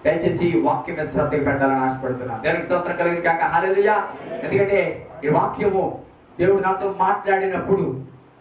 దయచేసి వాక్యం మీద శ్రద్ధగా పెట్టాలని ఆశపడుతున్నాను. దేవునికి స్తోత్రం కలిగింది కాక హల్లెలూయా. ఎందుకంటే ఈ వాక్యము దేవుడు నాతో మాట్లాడినప్పుడు,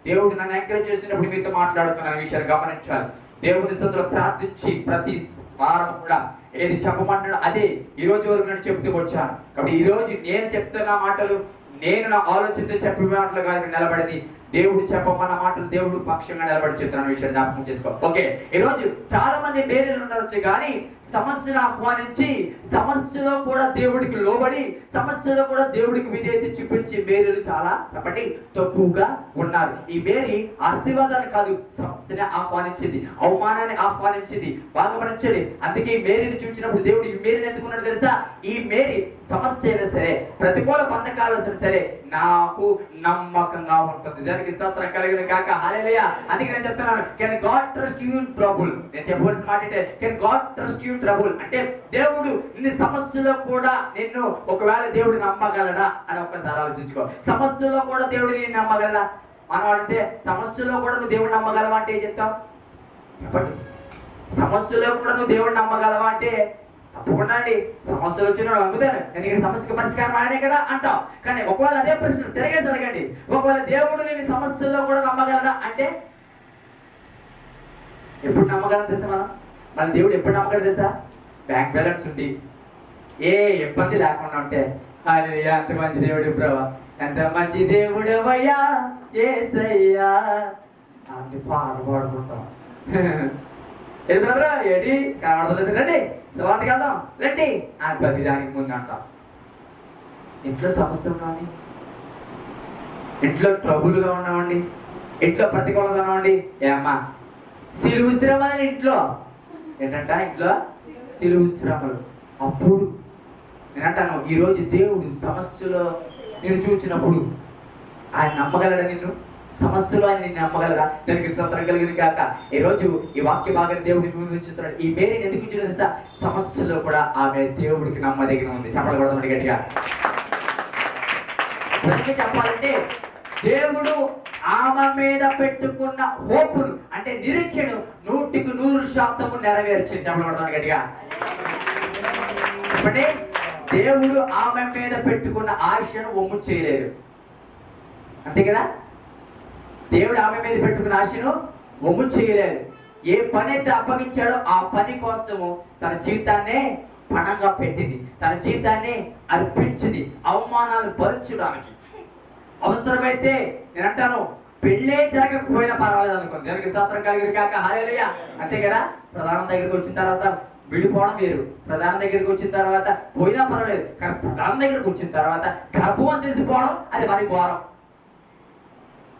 దేవుడు నన్ను ఎంకరేజ్ చేసినప్పుడు మీతో మాట్లాడుతున్న విషయాలు గమనించాలి. దేవుని స్తోత్రం ప్రార్థించి ప్రతి వారం కూడా ఏది చెప్పమంటాడో అదే ఈ రోజు వరకు నేను చెప్తూ వచ్చాను. కాబట్టి ఈ రోజు నేను చెప్తున్న మాటలు నేను నా ఆలోచనతో చెప్పే మాటలు కాదు నిలబడింది, దేవుడు చెప్పమన్న మాటలు దేవుడు పక్షంగా నిలబడి చెప్తున్న విషయాన్ని జ్ఞాపకం చేసుకో. ఓకే, ఈరోజు చాలా మంది మేరీలు ఉండవచ్చు కానీ సమస్యను ఆహ్వానించి సమస్యలో కూడా దేవుడికి లోబడి సమస్యలో కూడా దేవుడికి విధేయత చూపించి మేరీలు చాలా చెప్పండి తక్కువగా ఉన్నారు. ఈ మేరీ ఆశీర్వాదాన్ని కాదు సమస్యని ఆహ్వానించింది, అవమానాన్ని ఆహ్వానించింది. బాగా గమనించండి. అందుకే ఈ మేరీని చూసినప్పుడు దేవుడు ఈ మేరీని ఎందుకున్నాడు తెలుసా? ఈ మేరీ సమస్య అయినా సరే, ప్రతికూల బంధకాలు అయినా సరే నాకు నమ్మకంగా ఉంటుంది. దానికి స్తోత్రం కలిగిన కాక హల్లెలూయా. అందుకే నేను చెప్తున్నాను, can God trust you in trouble. నేను చెప్పవలసిన మాట ఏంటంటే can God trust you trouble అంటే దేవుడు నీ సమస్యలో కూడా నిన్ను ఒకవేళ దేవుడు నమ్మగలడా అని ఒక్కసారి ఆలోచించుకో. సమస్యలో కూడా దేవుడు నిన్ను నమ్మగలడా? మనం అంటే సమస్యలో కూడా నువ్వు దేవుడు నమ్మగలవా అంటే ఏం చెప్తావు? చెప్పండి. సమస్యలో కూడా నువ్వు దేవుడు నమ్మగలవా అంటే తప్పకుండా అండి, సమస్యలు వచ్చిన నమ్ముతాను, నేను ఇక్కడ సమస్యకు పరిష్కారం ఆయనే కదా అంటావు. కానీ ఒకవేళ అదే ప్రశ్న తిరగేసి అడగండి, ఒకవేళ దేవుడు నేను సమస్యల్లో కూడా నమ్మగలదా అంటే ఎప్పుడు నమ్మగలం తెలుసా? మన దేవుడు ఎప్పుడు నమ్మగలదు తెలుసా? బ్యాంక్ బ్యాలెన్స్ ఉండి ఏ ఇబ్బంది లేకుండా ఉంటే హల్లెలూయా ఎంత మంచి దేవుడు ప్రభా, ఎంత మంచి దేవుడవయ్యా యేసయ్యా అని పాట పాడుకుంటాం. ఏంటి బ్రదరా ఏంటి కనబడలేదు రండి శివానికి వెళ్దాం రండి అని ప్రతి దానికి ముందు అంటాం. ఇంట్లో సమస్య ఉన్నామండి, ఇంట్లో ట్రబుల్గా ఉన్నామండి, ఇంట్లో ప్రతికూలంగా ఉన్నామండి. ఏమ్మా సిలువు శ్రమలు ఇంట్లో ఏంటంట, ఇంట్లో సిలువు శ్రమలు. అప్పుడు నేనంటాను ఈరోజు దేవుడు సమస్యలో నేను చూసినప్పుడు ఆయన నమ్మగలడా? నిన్ను సమస్యలో ఆయన నిన్ను నమ్మగలరా? దానికి స్తోత్రం కలిగిన కాక ఈరోజు ఈ వాక్య భాగాన్ని దేవుడిని ఉంచుతున్నాడు. ఈ మేరీని ఎందుకు ఉంచిన తెలుసా? సమస్యలో కూడా ఆమె దేవుడికి నమ్మదగిన ఉంది. చెప్పకూడదు గట్టిగా. చెప్పాలంటే దేవుడు ఆమె మీద పెట్టుకున్న హోపును అంటే నిరీక్షను 100% నెరవేర్చింది. చెప్పకూడదు గట్టిగా. అంటే దేవుడు ఆమె మీద పెట్టుకున్న ఆశను ఒమ్ము చేయలేదు, అంతే కదా? దేవుడు ఆమె మీద పెట్టుకున్న ఆశను ఒమ్ము చేయలేదు. ఏ పని అయితే అప్పగించాడో ఆ పని కోసము తన జీవితాన్నే పణంగా పెట్టింది, తన జీవితాన్ని అర్పించింది అవమానాలు భరించడానికి. అవసరమైతే నేను అంటాను పెళ్ళే జరగకపోయినా పర్వాలేదు అనుకోండి. దానికి స్తోత్రం కలిగిన కాక హల్లెలూయా. అంతే కదా? ప్రధానం దగ్గరికి వచ్చిన తర్వాత విడిపోవడం వేరు, ప్రధానం దగ్గరికి వచ్చిన తర్వాత పోయినా పర్వాలేదు, కానీ ప్రధానం దగ్గరికి వచ్చిన తర్వాత గర్భం తెలిసిపోవడం అది మరి ఘోరం,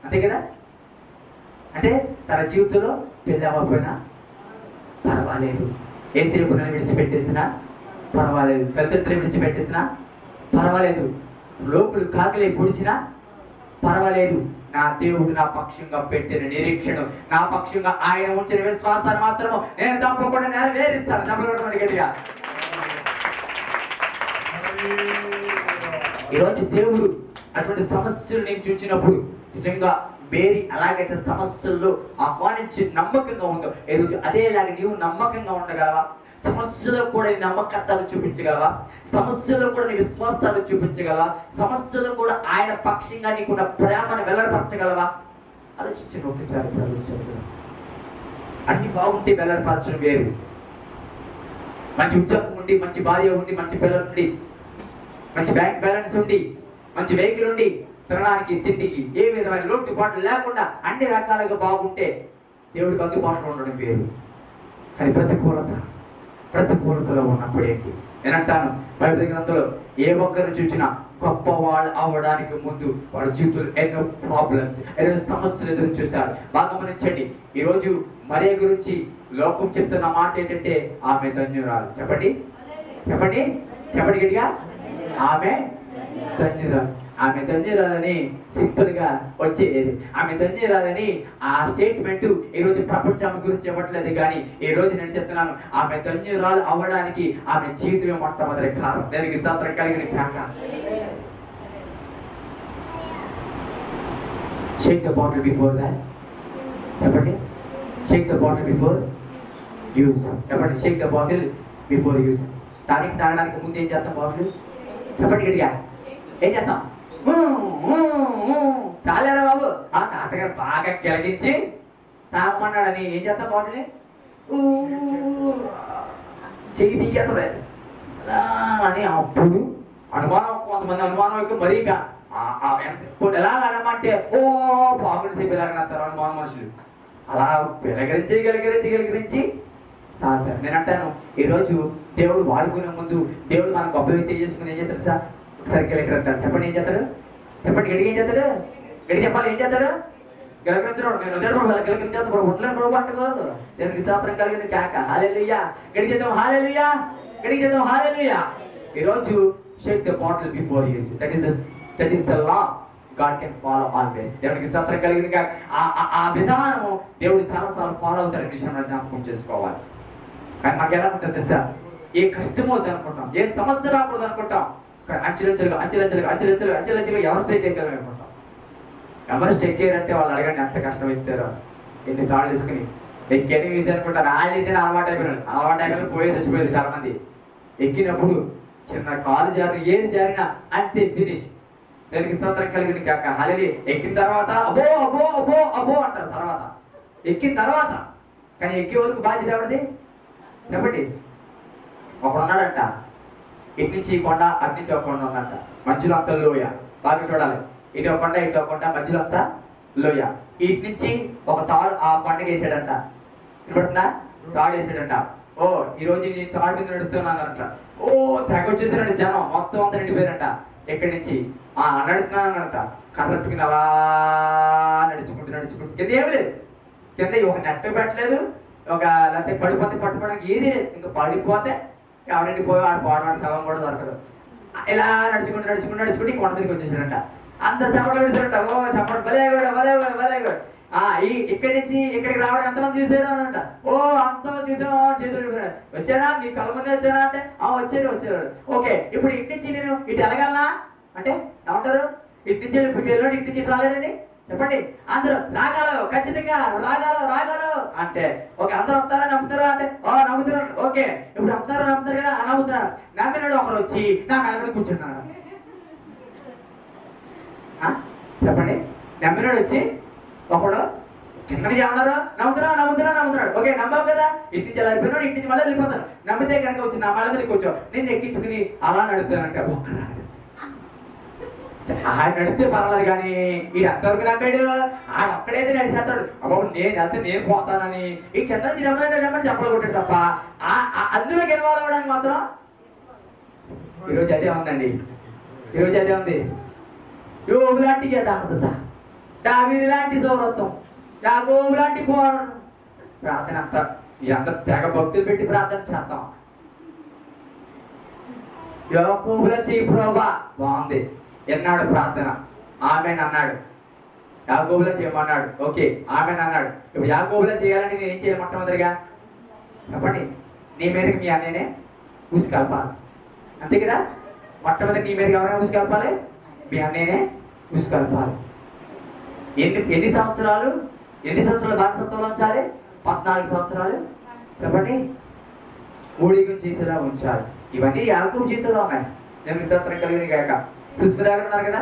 అంతే కదా? అంటే తన జీవితంలో పెళ్ళి అవ్వకపోయినా పర్వాలేదు, ఏసేపు నన్ను విడిచిపెట్టేసినా పర్వాలేదు, తల్లిదండ్రులు విడిచిపెట్టేసినా పర్వాలేదు, లోపులు కాకలే పొడిచినా పర్వాలేదు, నా దేవుడు నా పక్షంగా పెట్టిన నిరీక్షణ, నా పక్షంగా ఆయన ఉంచిన విశ్వాసాన్ని మాత్రము నేను తప్పకుండా నెరవేరుస్తాను. చెప్పగలను గట్టిగా. ఈరోజు దేవుడు అటువంటి సమస్యలు నేను చూసినప్పుడు నిజంగా మేరీ అలాగైతే సమస్యల్లో ఆహ్వానించి నమ్మకంగా ఉందో ఈరోజు అదేలాగా నీవు నమ్మకంగా ఉండగలవా? సమస్యలో కూడా నీ నమ్మకత్వాలు చూపించగలవా? సమస్యలో కూడా నీ విశ్వాసాలు చూపించగలవా? సమస్యలో కూడా ఆయన పక్షంగా నీకున్న ప్రేమను వెల్లడిపరచగలవా? ఆలోచించండి ఒకసారి. ప్రవేశిస్తున్నాం అన్ని బాగుంటే వెల్లడిపరచడం వేరు. మంచి ఉద్యోగం ఉండి, మంచి భార్య ఉండి, మంచి పిల్లలు ఉండి, మంచి బ్యాంక్ బ్యాలెన్స్ ఉండి, మంచి వెహికల్ ఉండి, తినడానికి తిండికి ఏ విధమైన లోటుపాట్లు లేకుండా అన్ని రకాలుగా బాగుంటే దేవుడికి అందుబాటులో ఉండడం వేరు. కానీ ప్రతికూలతలో ఉన్నప్పుడు ఏంటి? నేనంటాను, బైబిల్ గ్రంథంలో ఏ ఒక్కరిని చూసినా గొప్ప వాళ్ళు అవ్వడానికి ముందు వాళ్ళ జీవితంలో ఎన్నో ప్రాబ్లమ్స్, ఎన్నో సమస్యలు ఎదురు చూస్తారు. బాగా గమనించండి. ఈరోజు మరియ గురించి లోకం చెప్తున్న మాట ఏంటంటే ఆమె ధన్యురాలు. చెప్పండి చెప్పండి చెప్పండి గట్టిగా. ఆమె ధన్యురాలు. ఆమె ధన్యురాలని సింపుల్ గా వచ్చేది. ఆమె ధన్యురాలని ఆ స్టేట్మెంట్ ఈరోజు ప్రపంచం గురించి చెప్పట్లేదు, కానీ ఈ రోజు నేను చెప్తున్నాను, ఆమె ధన్యురాలు అవ్వడానికి ఆమె జీవితమే మొట్టమొదటి కారణం. దానికి స్తోత్రం కలిగిన కాక. Shake the bottle before that. చెప్పండి. Shake the bottle before use. చెప్పండి. Shake the bottle before use. తాగడానికి ముందు ఏం చేస్తాం? బాటిల్ చెప్పండి గట్టిగా. ఏం చేస్తాం? చాలేరా బాబు. ఆ తాతగారు బాగా గిలగించి తాగమన్నాడని ఏం చేస్తాం? బాటిల్ని చెయ్యి పీకేస్తుంది అని. అప్పుడు అనుమానం, కొంతమంది అనుమానం ఎక్కువ. మరీ ఎలా అనమంటే ఓ బాగుండి సేపు ఎలాగనేస్తారు అనుమానం మనుషులు. అలా గెలగరించి తాగుతారు. నేను అంటాను, ఈరోజు దేవుడు వాడుకునే ముందు దేవుడు మన గొప్ప వ్యక్తి చేసుకుని ఏం చేస్తాడు సార్? ఒకసారి గెలగరంటాడు. చెప్పండి ఏం చేస్తాడు? చెప్పండి గడికి. ఏం చేస్తాడు? గడి చెప్పాలి. ఏం చేస్తాడు? గెలగరించడం. నేను గెలగరించేస్తాను. ఉండలేని ప్రభు అంటే కాదు. దేవునికి స్తోత్రం కలిగిన కాక. హల్లెలూయా. గడి చేద్దాం. హల్లెలూయా. గడికి చేద్దాం. హల్లెలూయా. ఈరోజు Sheikh the bottle before use. That is the law God can follow always. దేవునికి స్తోత్రం కలిగిన కాక. ఆ విధానము దేవుడు చాలాసార్లు ఫాలో అవుతాడని విషయం జ్ఞాపకం చేసుకోవాలి. కానీ మాకు ఎలా ఉంటుంది సార్? ఏ కష్టమో అనుకుంటాం, ఏ సమస్య రాకూడదు అనుకుంటాం, అంచెలంచెలుగా ఎవరితో ఎక్కాలని అనుకుంటాం. ఎవరెస్ట్ ఎక్కారంటే వాళ్ళు అడగండి ఎంత కష్టం ఎక్కారో. ఎన్ని తాళ్ళు తీసుకుని ఎక్కేది ఈజీ అనుకుంటారు. ఆల్రెడీ అలవాటు అయిపోయిన పోయి చచ్చిపోయేది చాలా మంది. ఎక్కినప్పుడు చిన్న కాలు జారిన, ఏది జారినా అంతే ఫినిష్. దానికి స్తోత్రం కలిగింది కాక. హల్లెలూయా. ఎక్కిన తర్వాత అబో అబో అబో అబో అంటారు. తర్వాత ఎక్కిన తర్వాత, కానీ ఎక్కే వరకు బాధ్యత ఎవరిది? చెప్పండి. ఒకడు ఉన్నాడంట, ఇటు నుంచి ఈ కొండ, అటు నుంచి ఒక కొండ ఉందంట, మధ్యలో అంతా లోయ. బాగా చూడాలి. ఇటు ఒక కొండ, ఇటు ఒక కొండ, మధ్యలో అంతా లోయ. ఇటు నుంచి ఒక తాడు ఆ కొండకి వేసాడంట. వినపడుతుందా? తాడు వేసాడంట. ఓ ఈరోజు నేను తాడు మీద నడుపుతున్నానంట. ఓ తెగ వచ్చేసారంట జనం, మొత్తం అంతా నిండిపోయారంట. ఎక్కడి నుంచి నడుపుతున్నానంట. కర్రట్టుకుని అలా నడుచుకుంటూ కింద ఏమి లేదు. కింద ఒక నెట్ పెట్టలేదు, ఒక లేకపోతే పడిపోతే పట్టుకోవడానికి ఏది లేదు. ఇంకా పడిపోతే ఎవరింటికి పోయి వాడు పోవడం శవం కూడా దొరకదు. ఇలా నడుచుకుంటూ కొండ మీదకి వచ్చేసాడంట. అంత చప్పట్లు పెడతారంట. ఓ చప్పట్లు భలే కూడా. ఇక్కడి నుంచి ఇక్కడికి రావడం ఎంతమంది చూసారు అనంట. ఓ అంతమంది చూసాం. చేతులు వచ్చారా? మీ కళ్ళ ముందే వచ్చారా అంటే వచ్చారు. ఓకే, ఇప్పుడు ఇటు నుంచి నేను ఇటు వెళ్ళగలనా అంటే ఏమంటారు? ఇటు నుంచి ఇటు నుంచి ఇటు రాలేదండి. చెప్పండి. అందరూ రాగలవు, ఖచ్చితంగా రాగలవు అంటే ఓకే. అందరూ వస్తారా? నమ్ముతారా అంటే నమ్ముతున్నారు. ఓకే, ఇప్పుడు నమ్ముతారు కదా? నమ్ముతున్నారు. నమ్మినాడు ఒకడు వచ్చి నా కళ్ళ మీద కూర్చున్నాడు. చెప్పండి. నమ్మినాడు వచ్చి ఒకడు కింద నుంచి ఏమన్నారు? నమ్ముతున్నాడు. ఓకే, నమ్మావు కదా? ఇటు నుంచి ఎలా వెళ్ళిపోయినాడు, ఇటు నుంచి మళ్ళీ వెళ్ళిపోతాను. నమ్మితే కనుక వచ్చి నా మళ్ళ మీద కూర్చో, నేను ఎక్కించుకుని అలా నడుపుతానంటే ఒక్కడా ఆయన నడితే పర్వాలేదు, కానీ ఈడు ఎంతవరకు నమ్మాడు? ఆడ ఒక్కడైతే నడిచేస్తాడు. అబ్బా నేను వెళ్తే నేను పోతానని ఈ కింద నుంచి నమ్మని చెప్పలు కొట్టాడు తప్ప అందులో గెలవాలి అవడానికి మాత్రం ఈరోజు అదే ఉందండి. ఈరోజు అదే ఉంది. యోగు లాంటి గడ్డ, దావీదు లాంటి సౌరత్వం, యాకోబు లాంటి పోరాటం. ప్రార్థన అంతా ఇదంతా తెగ భక్తులు పెట్టి ప్రార్థన చేస్తాం. యాకోబులా చెయ్యి ప్రభా, బాగుంది. ఎన్నాడు ప్రార్థన? ఆమెన్ అన్నాడు. యాకోబులా చేయమన్నాడు. ఓకే, ఆమెన్ అన్నాడు. ఇప్పుడు యాకోబులా చేయాలని నేను ఏం చేయాలి? మొట్టమొదటిగా చెప్పండి. నీ మీదకి మీ అన్నయ్యనే ఉసుకల్పాలి. అంతే కదా? మొట్టమొదటి నీ మీదకి ఎవరైనా ఉసుకల్పాలి? మీ అన్నయ్యనే ఉసుకల్పాలి. ఎన్ని సంవత్సరాలు బానిసత్వంలో ఉంచాలి? 14 సంవత్సరాలు. చెప్పండి. ఊడిగం చేసేలా ఉంచాలి. ఇవన్నీ యాకోబు జీవితంలో ఉన్నాయి. నేను స్తోత్రం కలిగిన గాక. సుస్మిత దగ్గర ఉన్నారు కదా,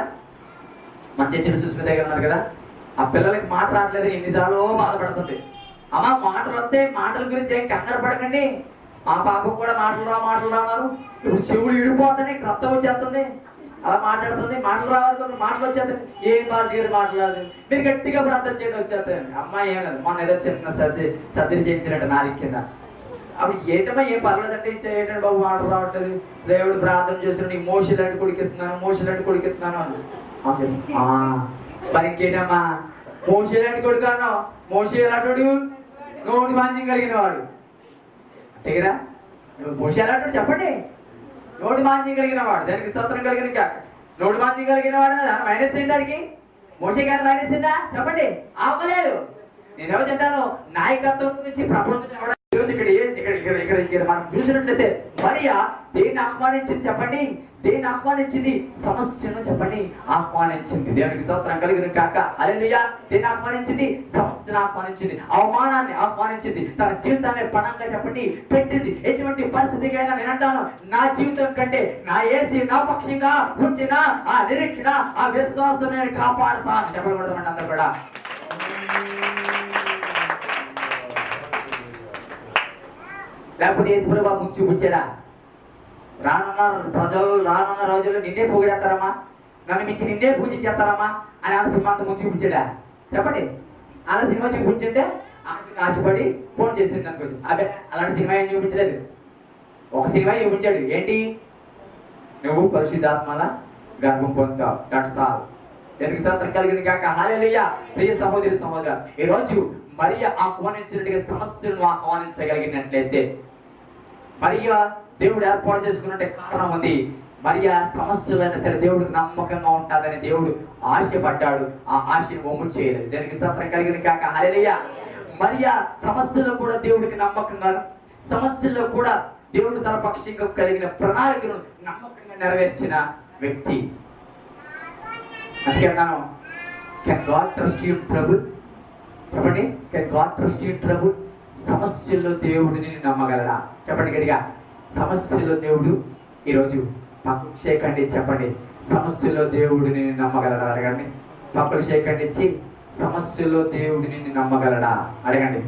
మంచి సుస్మిత దగ్గర ఉన్నారు కదా. ఆ పిల్లలకి మాట రావట్లేదు, ఎన్నిసార్లు బాధపడుతుంది. అమ్మ మాటలు వస్తే మాటల గురించి ఏం కంగారు పడకండి. ఆ పాపకు కూడా మాటలు అన్నారు. ఇప్పుడు చెవులు ఇడిపోతుంది, రక్తం వచ్చేస్తుంది, అలా మాట్లాడుతుంది, మాటలు రావాలి, మాటలు వచ్చేస్తాయి. ఏం భాష గారు మాట్లాడదు, మీరు గట్టిగా ప్రార్థన చేయడం వచ్చేస్తాయి. అమ్మాయి ఏం లేదు, మొన్న ఏదో చిన్న సర్జరీ చేయించినట్టు నాలుగు కింద. అప్పుడు ఏంటమ్మా ఏం పర్లేదంటే ఏంటంటే బాబు మాటలు రావట్లేదు, దేవుడు ప్రార్థన చేస్తున్నాడు, నీ మోషన్ లాంటి కొడుకెత్తున్నాను అని. మరి ఇంకేటమ్మా మోషన్ లాంటి కొడుకు అన్నావు, మోషన్ ఎలాంటి నోటి మాంద్యం కలిగిన వాడు అంతే కదా. నువ్వు మోషన్ ఎలాంటి చెప్పండి, నోటి మాంద్యం కలిగిన వాడు, దానికి స్తోత్రం కలిగిన నోటి మాంద్యం కలిగిన వాడు మైనస్ అయింది, దానికి మోషే గారి మైనస్ అయిందా చెప్పండి, అవ్వలేదు. నేను ఎవరు చెప్తాను, నాయకత్వం గురించి ప్రపంచం ఈరోజు ఇక్కడ మనం చూసినట్లయితే మరియా దేన్ని ఆహ్వానించింది చెప్పండి, దేన్ని ఆహ్వానించింది, సమస్యను చెప్పండి ఆహ్వానించింది. దేవునికి స్తోత్రం కలుగును కాక. హల్లెలూయా. దేన్ని ఆహ్వానించింది, సమస్యను ఆహ్వానించింది, అవమానాన్ని ఆహ్వానించింది, తన జీవితాన్ని పణంగా చెప్పండి పెట్టింది. ఎటువంటి పరిస్థితికైనా నేను అంటాను, నా జీవితం కంటే నా యేసు నా పక్షంగా ఉంచిన ఆ నిరీక్షణ, ఆ విశ్వాసం నేను కాపాడుతాను చెప్పకూడదండి అందరూ కూడా. లేకపోతే యేసుప్రభు ముందు చూపించాడా, రానున్న రోజుల్లో నిన్నే పొగిడేస్తారమ్మా, నన్ను మించి నిన్నే పూజించేస్తారమ్మా అని ఆ సినిమా అంతా ముందు చూపించాడా చెప్పండి. అలా సినిమా చూపించుంటే ఆమెకి ఆశపడి ఫోన్ చేసింది అనుకోవచ్చు. అదే అలాంటి సినిమా ఏం చూపించలేదు, ఒక సినిమా చూపించాడు, ఏంటి, నువ్వు పరిశుద్ధాత్మల గర్భం పొందుతావు, దట్స్ ఆల్. ఎందుకు స్తోత్రం కలిగింది కాక. హల్లెలూయా. ప్రియ సహోదరి సహోదర, ఈ రోజు మరియా ఆహ్వానించినట్టుగా సమస్యలను ఆహ్వానించగలిగినట్లయితే, మరియా దేవుడు ఏర్పాటు చేసుకున్నట్టే కారణం ఉంది. మరియా సమస్యలైనా సరే దేవుడికి నమ్మకంగా ఉంటుందని దేవుడు ఆశపడ్డాడు, ఆ ఆశను వమ్ము చేయలేదు. దానికి స్తోత్రం కలిగింది కాక. హల్లెలూయా. మరియా సమస్యలో కూడా దేవుడికి నమ్మకంగా, సమస్యల్లో కూడా దేవుడు తన పక్షంగా కలిగిన ప్రణాళికను నమ్మకంగా నెరవేర్చిన వ్యక్తి. అందుకే అన్నాను, can God trust you trouble చెప్పండి, can God trust you trouble. సమస్యల్లో దేవుడిని నమ్మగలరా చెప్పండి గట్టిగా. సమస్యలో దేవుడు, ఈరోజు పక్కకు చేయకండి చెప్పండి, సమస్యలో దేవుడిని నమ్మగలరా అడగండి. పక్కకు చేయకండి ఇచ్చి, సమస్యలో దేవుడిని నమ్మగలడా అడగండి.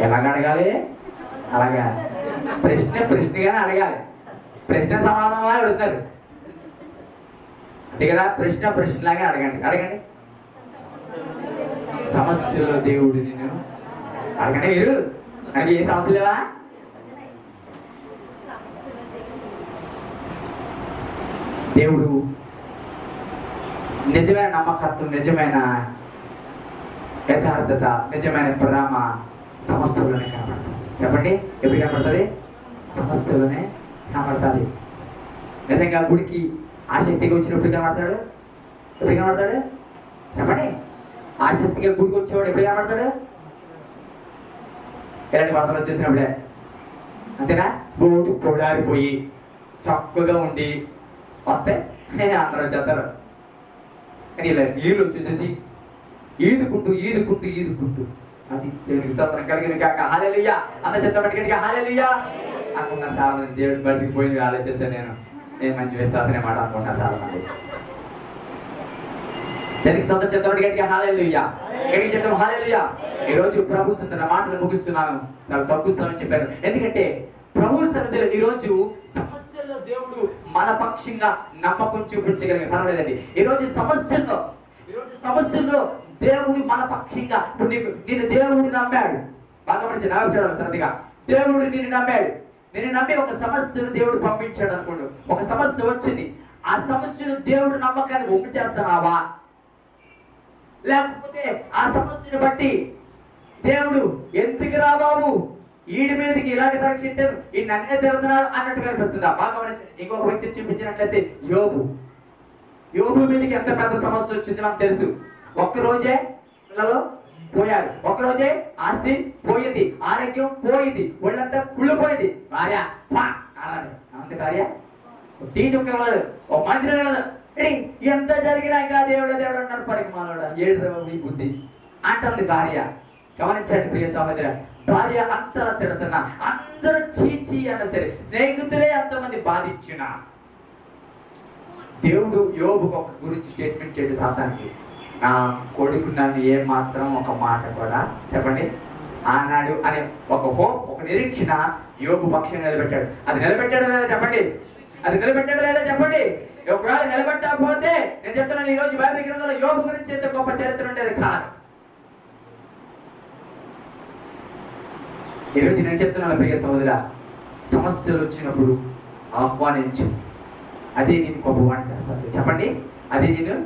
ఎలాగ అడగాలి, అలాగా ప్రశ్నగానే అడగాలి, ప్రశ్న సమాధానంలా అడుగుతారు అంతే కదా. ప్రశ్నలాగా అడగండి. సమస్యలో దేవుడిని నేను అడగండి. మీరు నాకు ఏ సమస్య లేవా, దేవుడు నిజమైన నమ్మకత్వం, నిజమైన యథార్థత, నిజమైన ప్రేమ సమస్యలోనే కనపడుతుంది చెప్పండి. ఎప్పుడు కనపడుతుంది, సమస్యలోనే కనపడుతుంది. నిజంగా గుడికి ఆసక్తిగా వచ్చినప్పుడు కనపడతాడు, ఎప్పుడు కనపడతాడు చెప్పండి. ఆసక్తిగా గుడికి వచ్చేవాడు ఎప్పుడు కనపడతాడు, ఎలాంటి వరదలు వచ్చేసినప్పుడే అంతేనా. బోటు పొడారిపోయి చక్కగా ఉండి వస్తే అందరూ వచ్చేస్తారు, కానీ ఇలా నీళ్ళు వచ్చేసేసి ఈదుకుంటూ అది దేవునికి స్తోత్రం కలిగింది కాక. హల్లెలూయా. అంత చెప్తామట్టుగా హల్లెలూయా అనుకున్నా. చాలా మంది దేవుడి బయటికి పోయి ఆలోచిస్తాను, నేను మంచి విశ్వాసనే మాట అనుకుంటున్నా చాలా మంది. దానికి స్తోత్రం చెప్తామట్టుగా హల్లెలూయా. ఎక్కడికి చెప్తాం హల్లెలూయా. ఈ రోజు ప్రభు సన్నిధిలో మాటలు ముగిస్తున్నాను, చాలా తగ్గుస్తామని చెప్పారు. ఎందుకంటే ప్రభు సన్నిధిలో ఈ రోజు సమస్యల్లో దేవుడు మన పక్షంగా నమ్మకం చూపించగలిగిన పర్వాలేదండి. ఈ రోజు సమస్యల్లో దేవుడు మన పక్షంగా, ఇప్పుడు నిన్ను దేవుడు నమ్మాడు, బాగా మంచి నమ్మచాడు సరదిగా. దేవుడు నిన్ను నమ్మాడు, నేను నమ్మి ఒక సమస్యను దేవుడు పంపించాడు అనుకోండి, ఒక సమస్య వచ్చింది, ఆ సమస్యను దేవుడు నమ్మకాన్ని ఒప్పు చేస్తున్నావా, లేకపోతే ఆ సమస్యను బట్టి దేవుడు ఎందుకు రా బాబు ఈడి మీదకి ఇలాంటి పరీక్ష ఇచ్చారు, ఈ నన్నే తిరుగుతున్నాడు అన్నట్టు కనిపిస్తుందా. బాగా ఇంకొక వ్యక్తిని చూపించినట్లయితే యోబు మీదకి ఎంత పెద్ద సమస్య వచ్చింది మనకు తెలుసు. ఒక్కరోజే పిల్లలు పోయారు, ఒక్కరోజే ఆస్తి పోయింది, ఆరోగ్యం పోయింది, ఒళ్ళంతా కుళ్ళిపోయింది, భార్య అంతే భార్య టీ చుక్క వెళ్ళదు, ఒక మనిషి వెళ్ళదు. ఎంత జరిగినా ఇంకా దేవుడు అన్నాడు పరిమాణంలో ఏడు ఈ బుద్ధి అంటుంది భార్య. గమనించండి ప్రియ సహోదర, భార్య అంతలా తిడుతున్నా, అందరూ చీచి అన్న సరే, స్నేహితులే ఎంతమంది బాధించిన, దేవుడు యోబుకు ఒక గురించి స్టేట్మెంట్ చేయండి సాతానికి. నా కొడుకు నన్ను ఏ మాత్రం ఒక మాట కూడా చెప్పండి ఆనాడు అనే ఒక హోప్, ఒక నిరీక్షణ యోబు పక్షంగా నిలబెట్టాడు. అది నిలబెట్టాడు లేదా చెప్పండి, అది నిలబెట్టాడు లేదా చెప్పండి. ఒకవేళ నిలబెట్టకపోతే నేను చెప్తున్నాను, ఈ రోజు బైబిల్ గ్రంథంలో యోబు గురించి ఎంత గొప్ప చరిత్ర ఉండేది కాదు. ఈరోజు నేను చెప్తున్నాను ప్రియ సహోదరా, సమస్యలు వచ్చినప్పుడు ఆహ్వానించు, అదే నేను గొప్పవాడిని చేస్తాను. చెప్పండి, అది నేను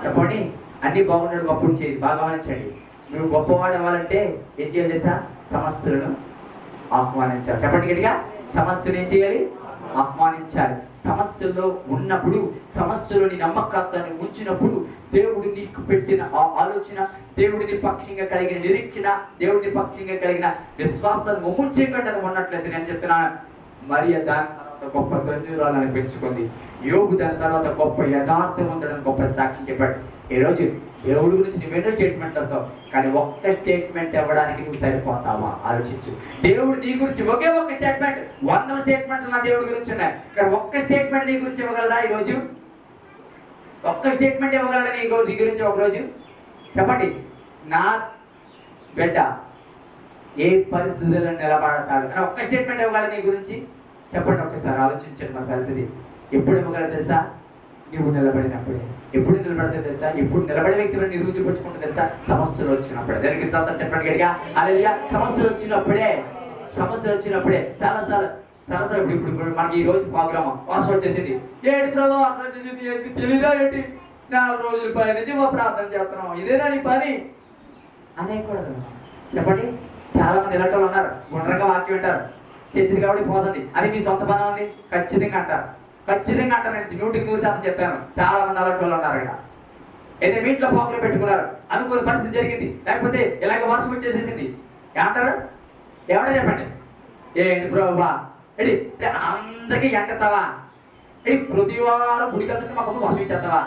చెప్పండి. అన్ని బాగున్నాడు గొప్పని చేయి, బాగా గమనించండి. నువ్వు గొప్పవాడు అవ్వాలంటే ఏం చేయాలి తెలుసా? సమస్యలను ఆహ్వానించాలి. చెప్పండి గట్టిగా, సమస్యను ఏం చేయాలి? ఆహ్వానించాలి. సమస్యలో ఉన్నప్పుడు, సమస్యలోని నమ్మకత్వాన్ని ఉంచినప్పుడు, దేవుడు నీకు పెట్టిన ఆ ఆలోచన, దేవుడిని పక్షంగా కలిగిన నిరీక్షణ, దేవుడిని పక్షంగా కలిగిన విశ్వాసాన్ని ఒమ్ముంచకుండా ఉన్నట్లయితే నేను చెప్తున్నాను, మరియ దాని తర్వాత గొప్ప ధన్యురాలను పెంచుకుంది. యోబు దాని తర్వాత గొప్ప యథార్థవంతుడని గొప్ప సాక్ష్యం చెప్పాడు. ఈరోజు దేవుడి గురించి నువ్వెన్నో స్టేట్మెంట్ వస్తావు, కానీ ఒక్క స్టేట్మెంట్ ఇవ్వడానికి నువ్వు సరిపోతావా? ఆలోచించు. దేవుడు నీ గురించి ఒకే ఒక్క స్టేట్మెంట్, 100 స్టేట్మెంట్లు నా దేవుడి గురించి ఉన్నాయి, కానీ ఒక్క స్టేట్మెంట్ నీ గురించి ఇవ్వగలదా ఈరోజు? ఒక్క స్టేట్మెంట్ ఇవ్వగలడా నీ గురించి ఒకరోజు? చెప్పండి. నా బిడ్డ ఏ పరిస్థితుల్లో నిలబడతాడు అని ఒక్క స్టేట్మెంట్ ఇవ్వగలరా నీ గురించి? చెప్పండి, ఒక్కసారి ఆలోచించండి. మన పరిస్థితి ఎప్పుడు ఇవ్వగలరు తెలుసా? నువ్వు నిలబడినప్పుడే. ఎప్పుడు నిలబడితే తెలుసా? ఎప్పుడు నిలబడే వ్యక్తులను నిరూపించుకుంటే తెలుసా? సమస్యలు వచ్చినప్పుడే. దానికి చెప్పండి గట్టిగా, హల్లెలూయా. సమస్యలు వచ్చినప్పుడే, సమస్యలు వచ్చినప్పుడే. చాలాసార్లు ఇప్పుడు మనకి ఈ రోజు ప్రోగ్రామ్ వర్షం వచ్చేసింది. ఏంటి ప్రభు వర్షం వచ్చేసింది, ఏంటి తెలీదా ఏంటి? 4 రోజుల పై నుంచి మా ప్రార్థన చేస్తున్నాం, ఇదేనా నీ పని అనేకూడదు. చెప్పండి, చాలా మంది ఇలాంటి వాళ్ళు ఉన్నారు, గుండ్రంగా వాక్యం వింటారు, చేసింది కాబట్టి పోతుంది, అది మీ సొంత పని ఉంది ఖచ్చితంగా అంటారు. ఖచ్చితంగా అంటారు. నేను 100% చెప్తాను. చాలా మంది అలాంటి వాళ్ళు ఉన్నారు ఇక్కడ. అయితే మీ ఇంట్లో పోకలు పెట్టుకున్నారు, అనుకోని పరిస్థితి జరిగింది, లేకపోతే ఇలాగ వర్షం వచ్చేసేసింది, ఏమంటారు? ఏమంటారు చెప్పండి? ఏంటి ప్రభా ఏంటి అందరికీ ఎండతావా? ఏంటి ప్రతి వారం గుడికి వెళ్తుంటే మాకు వర్షం ఇచ్చేస్తావా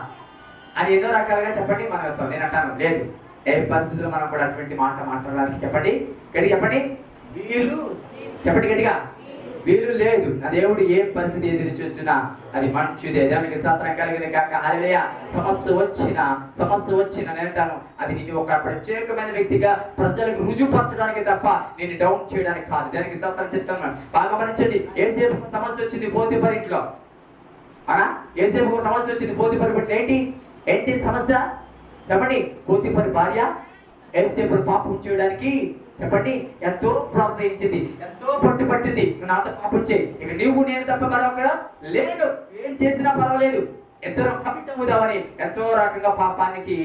అని ఎన్నో రకాలుగా చెప్పండి మనం వెళ్తాం. నేను అంటాను, లేదు, ఏ పరిస్థితుల్లో మనం కూడా అటువంటి మాట మాట్లాడడానికి చెప్పండి గట్టిగా చెప్పండి, వీలు చెప్పండి గట్టిగా, వీలు లేదు. నా దేవుడు ఏ పరిస్థితి ఎదురు చూసినా అది మంచిదే. దేవునికి స్తోత్రం కలిగిన కాక, హల్లెలూయా. సమస్య వచ్చిన నేను అంటాను, అది నిన్ను ఒక ప్రత్యేకమైన వ్యక్తిగా ప్రజలకు రుజువుపరచడానికి తప్ప నిన్ను డౌన్ చేయడానికి కాదు. దానికి స్తోత్రం చెప్తాను. బాగా గమనించండి. యేసేపు సమస్య వచ్చింది పోతీఫరు ఇంట్లో, అవునా? యేసేపుకు సమస్య వచ్చింది పోతీఫరు ఇంట్లో. ఏంటి సమస్య చెప్పండి? పోతీఫరు భార్య యేసేపును పాపం చేయడానికి చెప్పండి ఎంతో ప్రోత్సహించింది, ఎంతో పట్టింది. నువ్వు నాతో పాపం చేయి, ఇక నువ్వు నేను తప్ప మరొకరు లేడు, ఏం చేసినా పర్వాలేదు, ఎంతో కమిట్ అవుదామని ఎంతో రకంగా పాపానికి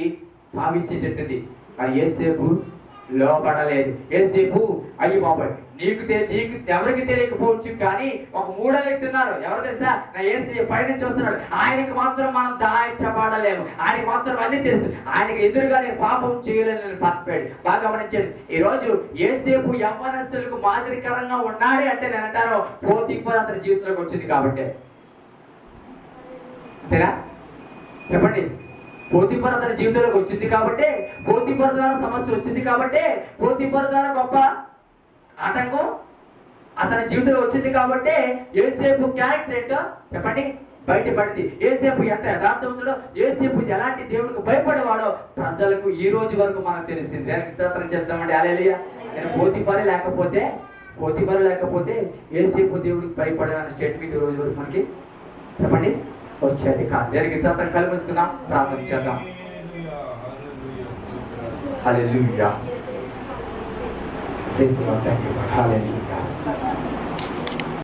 భావించేటట్టుంది. మరి యేసేపు లోపడలేదు. యేసేపు అయ్యి బాబాయ్ నీకు ఎవరికి తెలియకపోవచ్చు, కానీ ఒక 3వ వ్యక్తి ఉన్నారు. ఎవరు తెలుసా? నా యేసయ్య పైనుంచి వస్తున్నాడు, ఆయనకి మాత్రం మనం దాచబడలేము, ఆయనకి మాత్రం అన్ని తెలుసు, ఆయనకి ఎదురుగా నేను పాపం చేయలేని పాపాడు. బాగా గమనించండి. ఈ రోజు యేసేపు యవ్వనస్తులకు మాదిరికరంగా ఉండాలి అంటే నేను అంటాను, పోతీఫరు అతని జీవితంలోకి వచ్చింది కాబట్టి. అంతేనా? చెప్పండి. పోతీఫరు అతని జీవితంలోకి వచ్చింది కాబట్టి, పోతీఫరు ద్వారా సమస్య వచ్చింది కాబట్టి, పోతీఫరు ద్వారా గొప్ప ఆటంకం అతని జీవితంలో వచ్చింది కాబట్టి యేసేపు క్యారెక్టర్ ఏంటో చెప్పండి బయటపడింది. యేసేపు ఎంత యథార్థవంతుడో, యేసేపు ఎలాంటి దేవుడికి భయపడేవాడో ప్రజలకు ఈ రోజు వరకు మనకు తెలిసింది. దానికి చెప్తామండి, హల్లెలూయా. నేను పోతీఫరు లేకపోతే యేసేపు దేవుడికి భయపడాలన్న స్టేట్మెంట్ ఈ రోజు వరకు మనకి చెప్పండి వచ్చేది కాదు. దానికి స్తోత్రం. కళ్ళు మూసుకుందాం, ప్రార్థన చేద్దాం. హల్లెలూయా. Praise the Lord. Thank you, Lord. Hallelujah.